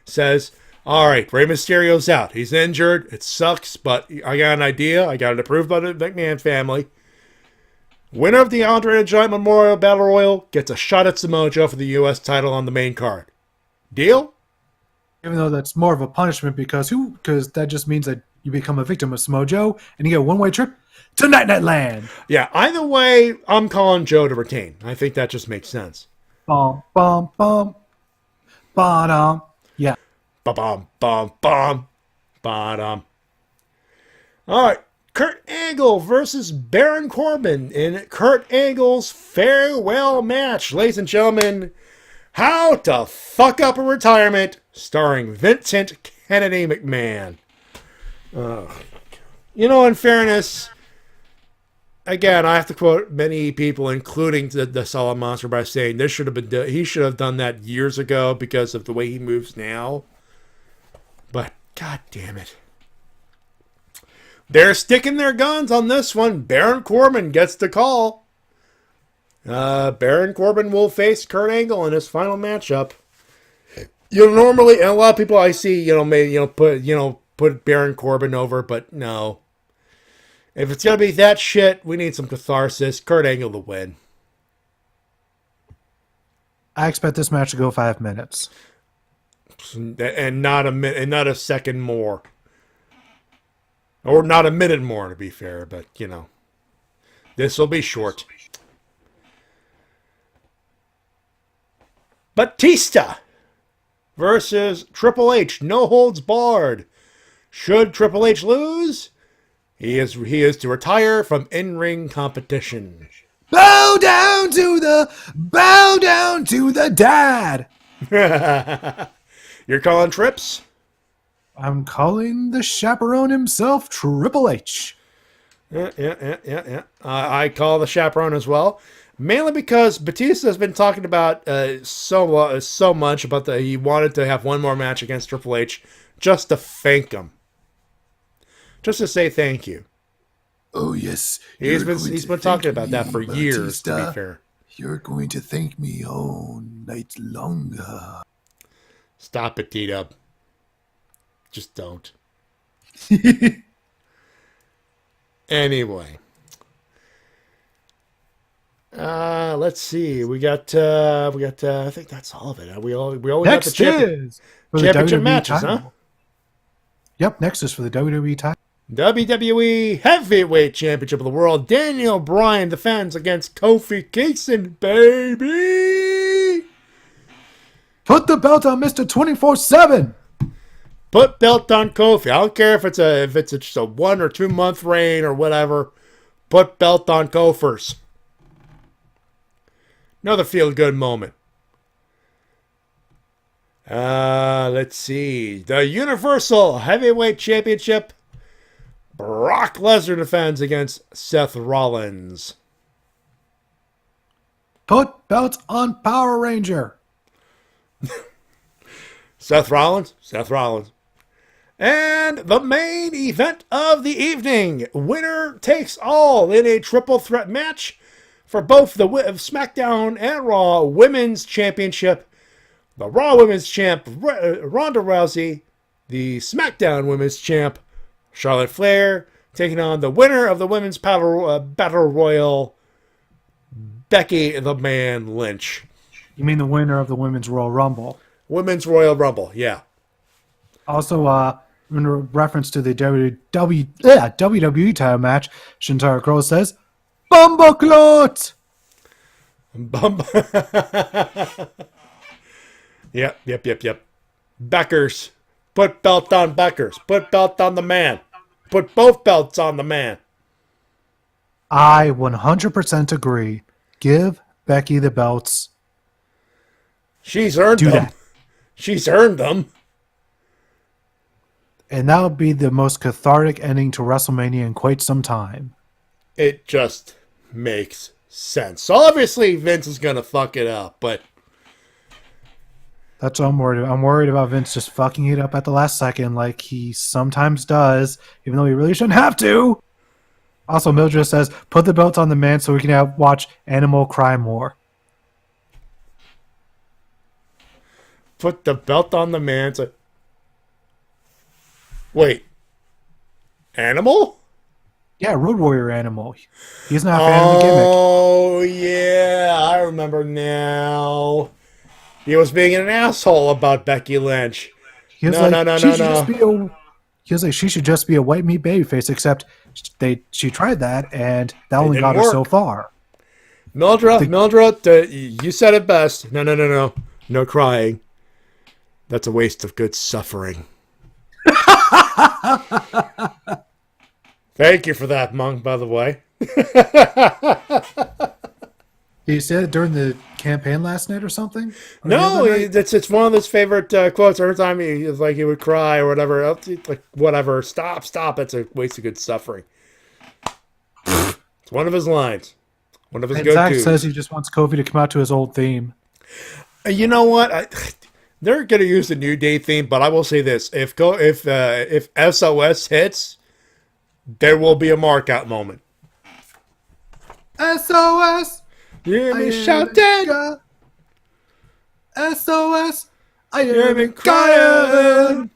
says, "All right, Rey Mysterio's out. He's injured. It sucks, but I got an idea. I got it approved by the McMahon family. Winner of the Andre the Giant Memorial Battle Royal gets a shot at Samoa Joe for the U.S. title on the main card. Deal?"
Even though that's more of a punishment because that just means that you become a victim of Samoa Joe and you get a one-way trip to Night Land.
Yeah, either way, I'm calling Joe to retain. I think that just makes sense.
Bum, bum, bum. Ba-dum. Yeah.
Ba-bum, bum, bum. Ba-dum. All right. Kurt Angle versus Baron Corbin in Kurt Angle's farewell match. Ladies and gentlemen, How to Fuck Up a Retirement, starring Vincent Kennedy McMahon. In fairness, again, I have to quote many people, including the Solid Monster, by saying this should have been he should have done that years ago because of the way he moves now. But god damn it. They're sticking their guns on this one. Baron Corbin gets the call. Baron Corbin will face Kurt Angle in his final matchup. Normally, and a lot of people I see, put Baron Corbin over, but no. If it's gonna be that shit, we need some catharsis. Kurt Angle to win.
I expect this match to go 5 minutes,
and not a minute, and not a second more. Or not a minute more, to be fair, but, this will be short. Batista versus Triple H. No holds barred. Should Triple H lose, he is to retire from in-ring competition.
Bow down to the dad.
You're calling trips?
I'm calling the chaperone himself, Triple H.
Yeah. I call the chaperone as well. Mainly because Batista has been talking about so much about he wanted to have one more match against Triple H just to thank him. Just to say thank you.
Oh, yes.
He's been talking about that for years, to be fair.
You're going to thank me all night long.
Stop it, T-Dub. Just don't. Anyway. Let's see. We got I think that's all of it. We only got the championship matches,
title.
Huh?
Yep, next is for the WWE title.
WWE Heavyweight Championship of the World. Daniel Bryan defends against Kofi Kingston, baby.
Put the belt on Mr. 24/7.
Put belt on Kofi. I don't care if it's just a 1 or 2 month reign or whatever. Put belt on Kofers. Another feel-good moment. Let's see. The Universal Heavyweight Championship. Brock Lesnar defends against Seth Rollins.
Put belt on Power Ranger.
Seth Rollins. And the main event of the evening. Winner takes all in a triple threat match for both the SmackDown and Raw Women's Championship. The Raw Women's Champ, Ronda Rousey. The SmackDown Women's Champ, Charlotte Flair, taking on the winner of the Women's Battle Royal, Becky the Man Lynch.
You mean the winner of the Women's Royal Rumble?
Women's Royal Rumble, yeah.
Also, in reference to the WWE title match, ShintigerCurl says, Bumbleclot!
Yep. Beckers. Put belt on Beckers. Put belt on the man. Put both belts on the man.
I 100% agree. Give Becky the belts.
She's earned them.
That.
She's earned them.
And that would be the most cathartic ending to WrestleMania in quite some time.
It just makes sense. So obviously Vince is going to fuck it up, but...
That's what I'm worried about. I'm worried about Vince just fucking it up at the last second like he sometimes does, even though he really shouldn't have to. Also, Mildred says, put the belt on the man so we can watch Animal cry more.
Put the belt on the man so... Wait. Animal?
Yeah, Road Warrior Animal. He's not a fan of the gimmick.
Oh, yeah. I remember now. He was being an asshole about Becky Lynch.
He was no. He was like, she should just be a white meat babyface, except she tried that, and that only got her so far.
Mildred, you said it best. No. No crying. That's a waste of good suffering. Thank you for that, Monk, by the way.
He said it during the campaign last night or something? Or
No, it's one of his favorite quotes. Every time he would cry or whatever, like whatever, stop, that's a waste of good suffering. It's one of his lines. One of his
and Zach
go-tos.
says he just wants Kofi to come out to his old theme.
You know what? They're going to use the New Day theme, but I will say this: if SOS hits, there will be a mark out moment.
SOS.
You hear me shouting?
SOS. I
hear me crying.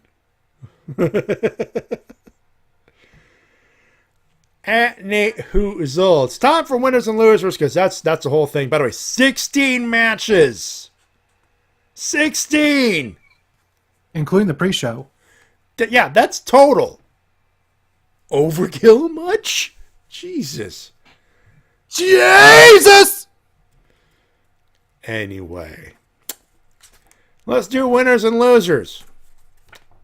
Anywho, it's time for winners and losers because that's the whole thing. By the way, 16 matches. 16!
Including the pre-show.
Yeah, that's total. Overkill much? Jesus.
Jesus!
Anyway. Let's do winners and losers.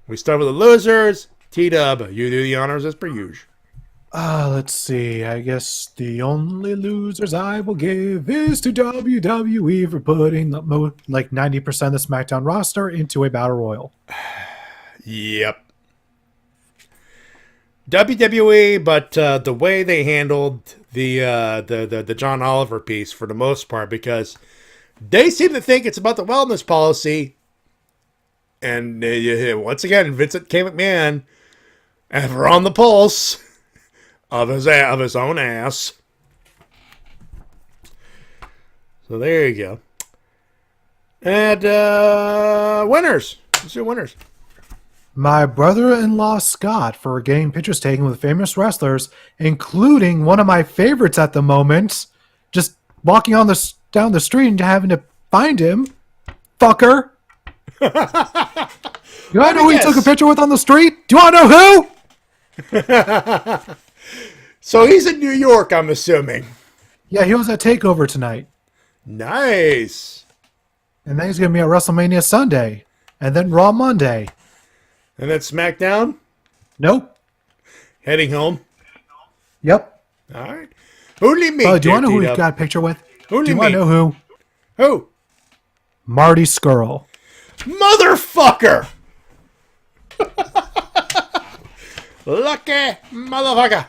We start with the losers. T-Dub, you do the honors as per usual.
Let's see. I guess the only losers I will give is to WWE for putting like 90% of the SmackDown roster into a Battle Royal.
Yep. WWE, but the way they handled the John Oliver piece for the most part, because they seem to think it's about the wellness policy, and once again, Vincent K. McMahon, ever on the pulse of his own ass. So there you go. And winners. Let's do winners.
My brother-in-law Scott for getting pictures taken with famous wrestlers, including one of my favorites at the moment, just walking down the street and having to find him. Fucker. You want to know who he took a picture with on the street? Do you want to know who?
So he's in New York, I'm assuming.
Yeah, he was at TAKEOVER tonight.
Nice.
And then he's going to be at WrestleMania Sunday. And then Raw Monday.
And then SmackDown?
Nope.
Heading home?
Yep.
All right. Who me?
Do you want to know who he got a picture with?
Do
you want to know who?
Who?
Marty Scurll.
Motherfucker! Lucky motherfucker.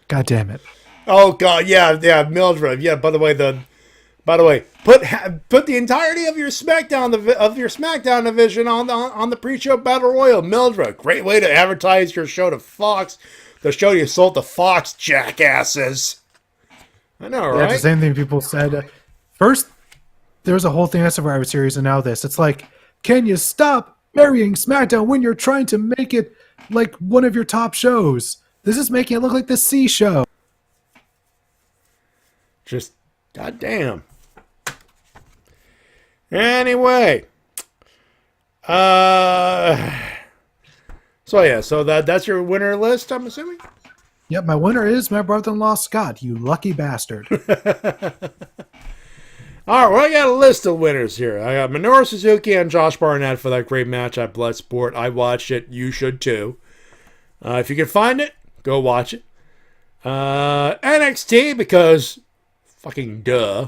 God damn it.
Oh god, yeah, Mildred. Yeah, by the way, put the entirety of your SmackDown division on the pre-show Battle Royal. Mildred, great way to advertise your show to Fox. The show you sold to Fox, jackasses. I know, right?
Yeah, the same thing people said. First, there was a whole thing at Survivor Series, and now this. It's like, can you stop burying SmackDown when you're trying to make it like one of your top shows? This is making it look like the C show.
Just goddamn. Anyway, so that's your winner list, I'm assuming.
Yep, my winner is my brother-in-law Scott. You lucky bastard.
All right, well, I got a list of winners here. I got Minoru Suzuki and Josh Barnett for that great match at Bloodsport. I watched it. You should too. If you can find it, go watch it. NXT, because fucking duh.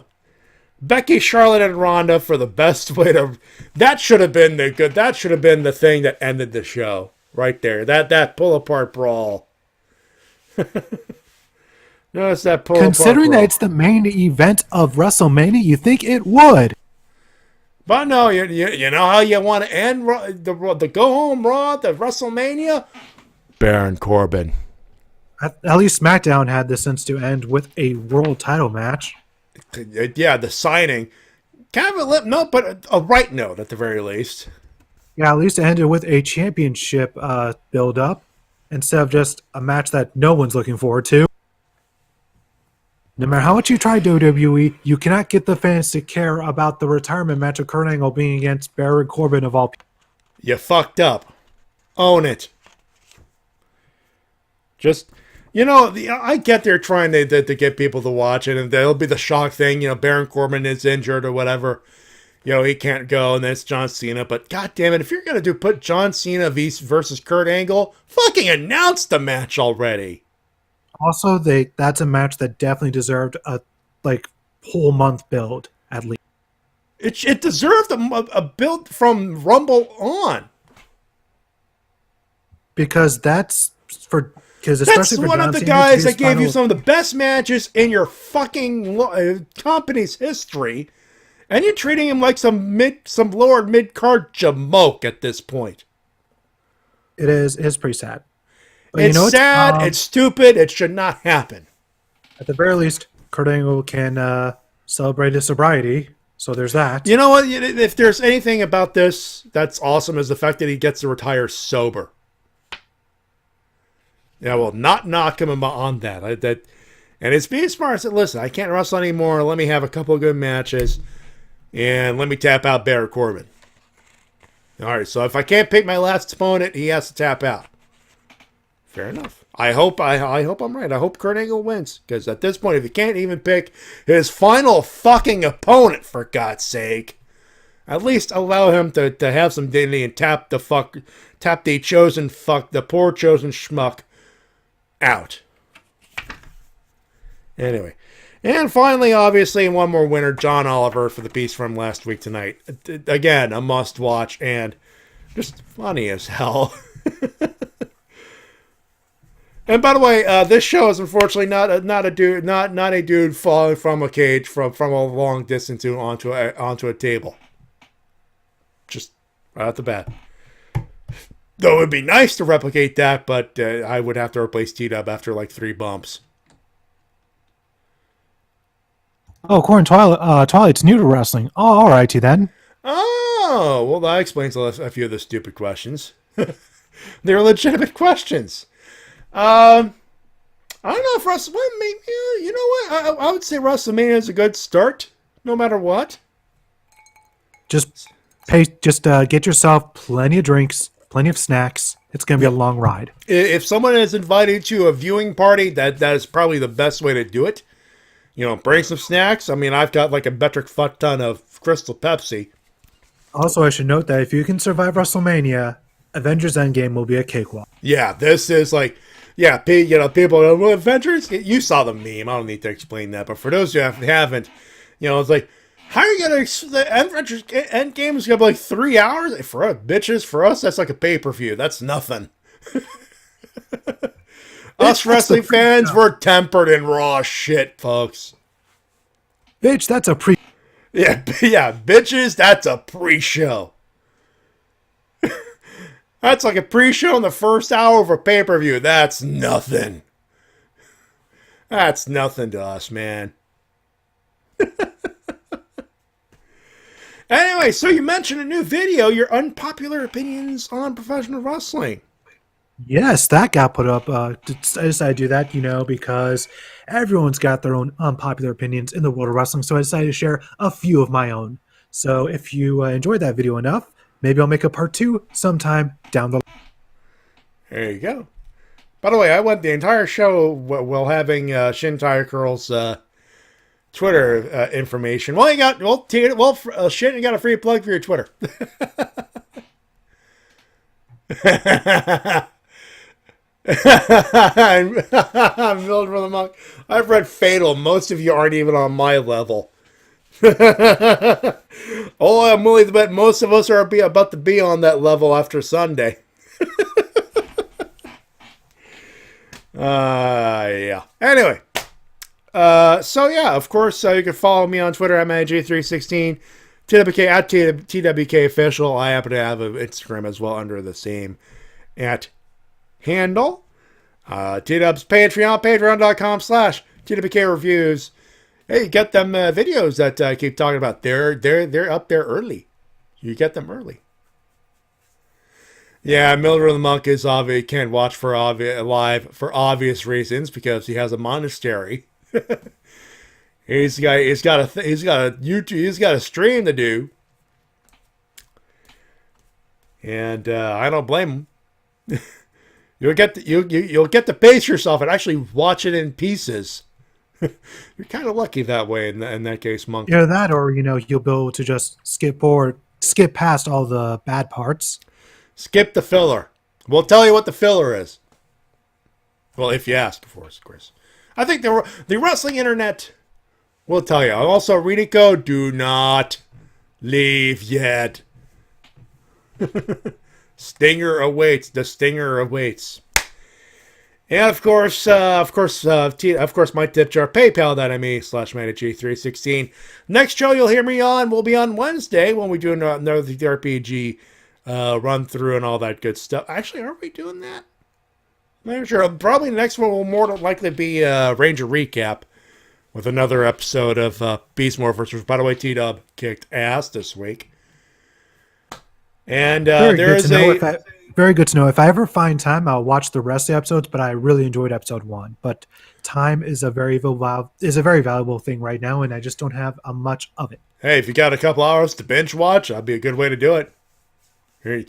Becky, Charlotte, and Ronda for the best way to... That should have been the thing that ended the show. Right there. That pull-apart brawl. Notice that pull-apart
Considering
brawl.
that it's the main event of WrestleMania, you think it would.
But no, you know how you want to end the go-home Raw, the WrestleMania? Baron Corbin.
At least SmackDown had the sense to end with a world title match.
Yeah, the signing. Kind of a lip note, but a right note at the very least.
Yeah, at least it ended with a championship build-up instead of just a match that no one's looking forward to. No matter how much you try WWE, you cannot get the fans to care about the retirement match of Kurt Angle being against Baron Corbin of all people.
You fucked up. Own it. Just, I get they're trying to get people to watch it, and there'll be the shock thing, Baron Corbin is injured or whatever. he can't go, and then it's John Cena. But god damn it, if you're gonna put John Cena versus Kurt Angle, fucking announce the match already.
Also, that's a match that definitely deserved a whole month build at least.
It deserved a build from Rumble on.
Because that's
one of the guys that gave you some of the best matches in your fucking company's history, and you're treating him like some lower mid card jamoke at this point.
It's pretty sad. But
it's sad. It's stupid. It should not happen.
At the very least, Kurt Angle can celebrate his sobriety. So there's that.
You know what? If there's anything about this that's awesome, is the fact that he gets to retire sober. Yeah, well, not knock him on that. And it's being smart. I said, listen, I can't wrestle anymore. Let me have a couple of good matches, and let me tap out Baron Corbin. All right, so if I can't pick my last opponent, he has to tap out. Fair enough. I hope I'm right. I hope Kurt Angle wins, because at this point, if he can't even pick his final fucking opponent, for God's sake, at least allow him to have some dignity and tap the poor chosen schmuck out. Anyway, and finally, obviously, one more winner, John Oliver, for the piece from last week tonight. Again, a must watch and just funny as hell. And by the way, this show is unfortunately not a dude falling from a cage from a long distance onto a table. Just right off the bat. Though it would be nice to replicate that, but I would have to replace T-Dub after like 3 bumps.
Oh, Corn Twilight's new to wrestling. Oh, alrighty then.
Oh, well, that explains a few of the stupid questions. They're legitimate questions. I don't know if WrestleMania, you know what? I would say WrestleMania is a good start, no matter what.
Just get yourself plenty of drinks, plenty of snacks. It's going to be a long ride.
If someone is invited to a viewing party, that is probably the best way to do it. Bring some snacks. I mean, I've got like a metric fuck ton of Crystal Pepsi.
Also, I should note that if you can survive WrestleMania, Avengers Endgame will be a cakewalk.
Yeah, this is like... Yeah, people go, well, Avengers, you saw the meme. I don't need to explain that. But for those who haven't, it's like, how are you going to, the Avengers Endgame is going to be like 3 hours? For us, bitches, for us, that's like a pay-per-view. That's nothing. Us wrestling fans, we're tempered in raw shit, folks.
Bitch, that's a pre...
Yeah, bitches, that's a pre-show. That's like a pre-show in the first hour of a pay-per-view. That's nothing. That's nothing to us, man. Anyway, so you mentioned a new video, your unpopular opinions on professional wrestling.
Yes, that got put up. I decided to do that, because everyone's got their own unpopular opinions in the world of wrestling, so I decided to share a few of my own. So if you enjoyed that video enough, maybe I'll make a part 2 sometime down the line.
There you go. By the way, I went the entire show while having ShintigerCurl's Twitter information. Well, you got Shin, you got a free plug for your Twitter. I'm Mildred from the Monk. I've read Fatal. Most of you aren't even on my level. Oh, I'm willing to bet most of us are about to be on that level after Sunday. Yeah. Anyway. So yeah, of course, you can follow me on Twitter at MattyJ316, TWK at TWK official. I happen to have an Instagram as well under the same handle. T-Dub's Patreon, patreon.com/TWK reviews. Hey, you get them videos that I keep talking about. They're up there early. You get them early. Yeah, Mildred the Monk is obvious. Can't watch live for obvious reasons because he has a monastery. He's got a stream to do, and I don't blame him. You'll get to pace yourself and actually watch it in pieces. You're kind of lucky that way in that case, Monk.
Either that, or you'll be able to just skip past all the bad parts.
Skip the filler. We'll tell you what the filler is. Well, if you ask, of course. I think the wrestling internet will tell you. Also, Renico, do not leave yet. Stinger awaits. The stinger awaits. And of course, my tip jar, paypal.me/MattyJ316. Next show you'll hear me on will be on Wednesday when we do another RPG run through and all that good stuff. Actually, are we doing that? I'm not sure. Probably the next one will more likely be Ranger Recap with another episode of Beast Morphers. By the way, T-Dub kicked ass this week. And
very good to know. If I ever find time, I'll watch the rest of the episodes, but I really enjoyed episode 1. But time is a very valuable thing right now, and I just don't have much of it.
Hey, if you got a couple hours to binge watch, that'd be a good way to do it. Here,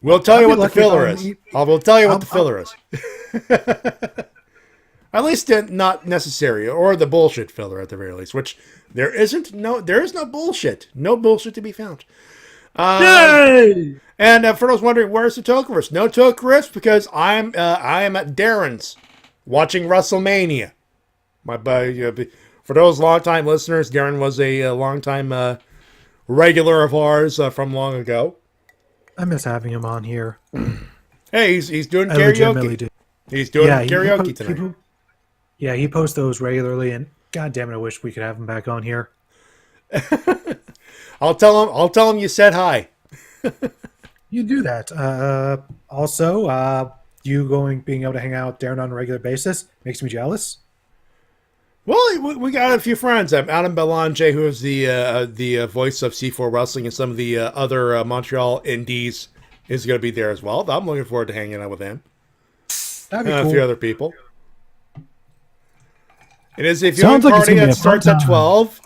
we'll tell you what the filler is. We'll tell you what the filler is. At least not necessary, or the bullshit filler at the very least, which there is no bullshit. No bullshit to be found.
Yay!
And for those wondering, where's the TAKEOVER? No TAKEOVER because I am at Darren's watching WrestleMania. For those long-time listeners, Darren was a long-time regular of ours from long ago.
I miss having him on here.
Hey, he's doing karaoke. He's doing karaoke tonight.
He posts those regularly, and god damn it, I wish we could have him back on here.
I'll tell him you said hi.
You do that. Also, being able to hang out with Darren on a regular basis makes me jealous.
Well, we got a few friends. Adam Belanger, who is the voice of C4 Wrestling and some of the other Montreal indies, is going to be there as well. I'm looking forward to hanging out with him.
That'd be cool.
A few other people. It is a viewing party that starts at 12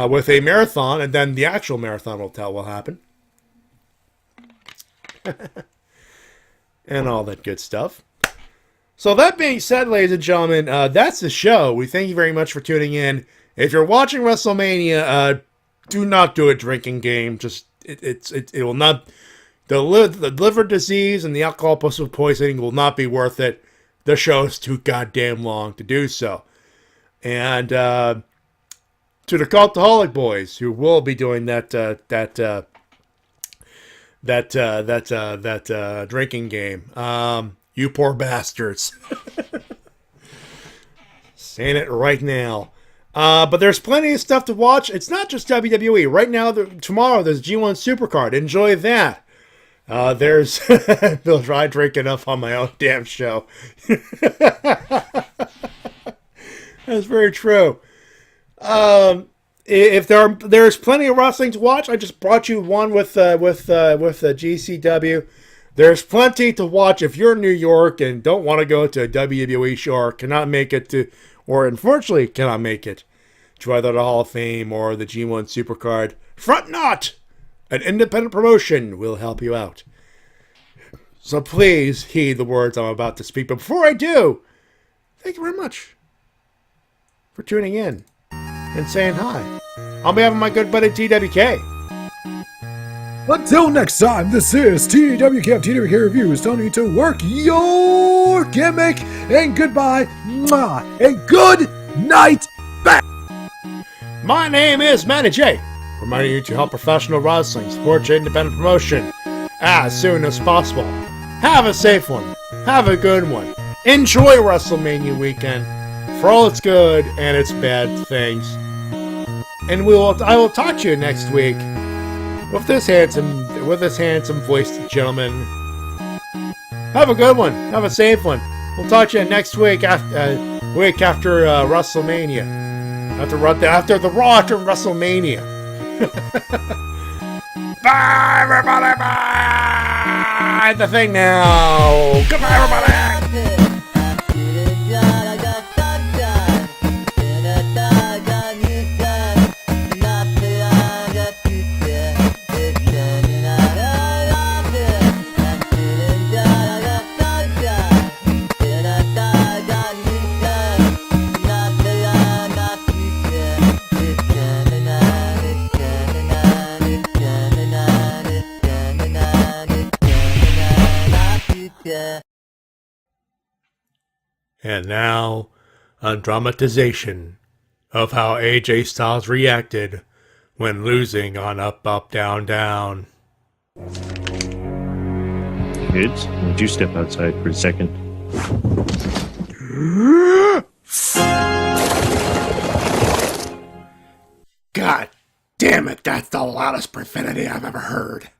with a marathon, and then the actual marathon will happen. And all that good stuff. So that being said, ladies and gentlemen, that's the show. We thank you very much for tuning in. If you're watching WrestleMania, do not do a drinking game. It will not. The liver disease and the alcohol poisoning will not be worth it. The show is too goddamn long to do so. And to the Cultaholic boys who will be doing that drinking game. You poor bastards. Saying it right now. But there's plenty of stuff to watch. It's not just WWE. Right now, tomorrow, there's G1 Supercard. Enjoy that. There's... I drink enough on my own damn show. That's very true. If there's plenty of wrestling to watch, I just brought you one with GCW. There's plenty to watch if you're in New York and don't want to go to a WWE show or cannot make it to, or unfortunately cannot make it to either the Hall of Fame or the G1 Supercard. Front not! An independent promotion will help you out. So please heed the words I'm about to speak. But before I do, thank you very much for tuning in and saying hi. On behalf of my good buddy TWK.
Until next time, this is TWK of TWK Reviews telling you to work your gimmick, and goodbye, mwah, and good night, back.
My name is Matty Jay, reminding you to help professional wrestling support your independent promotion as soon as possible. Have a safe one. Have a good one. Enjoy WrestleMania weekend for all its good and its bad things. And I will talk to you next week with this handsome voiced gentleman. Have a good one. Have a safe one. We'll talk to you next week after WrestleMania. After the Raw after WrestleMania. Bye, everybody. Bye. The thing now. Goodbye, everybody. And now, a dramatization of how AJ Styles reacted when losing on Up, Up, Down, Down.
Kids, would you step outside for a second?
God damn it, that's the loudest profanity I've ever heard.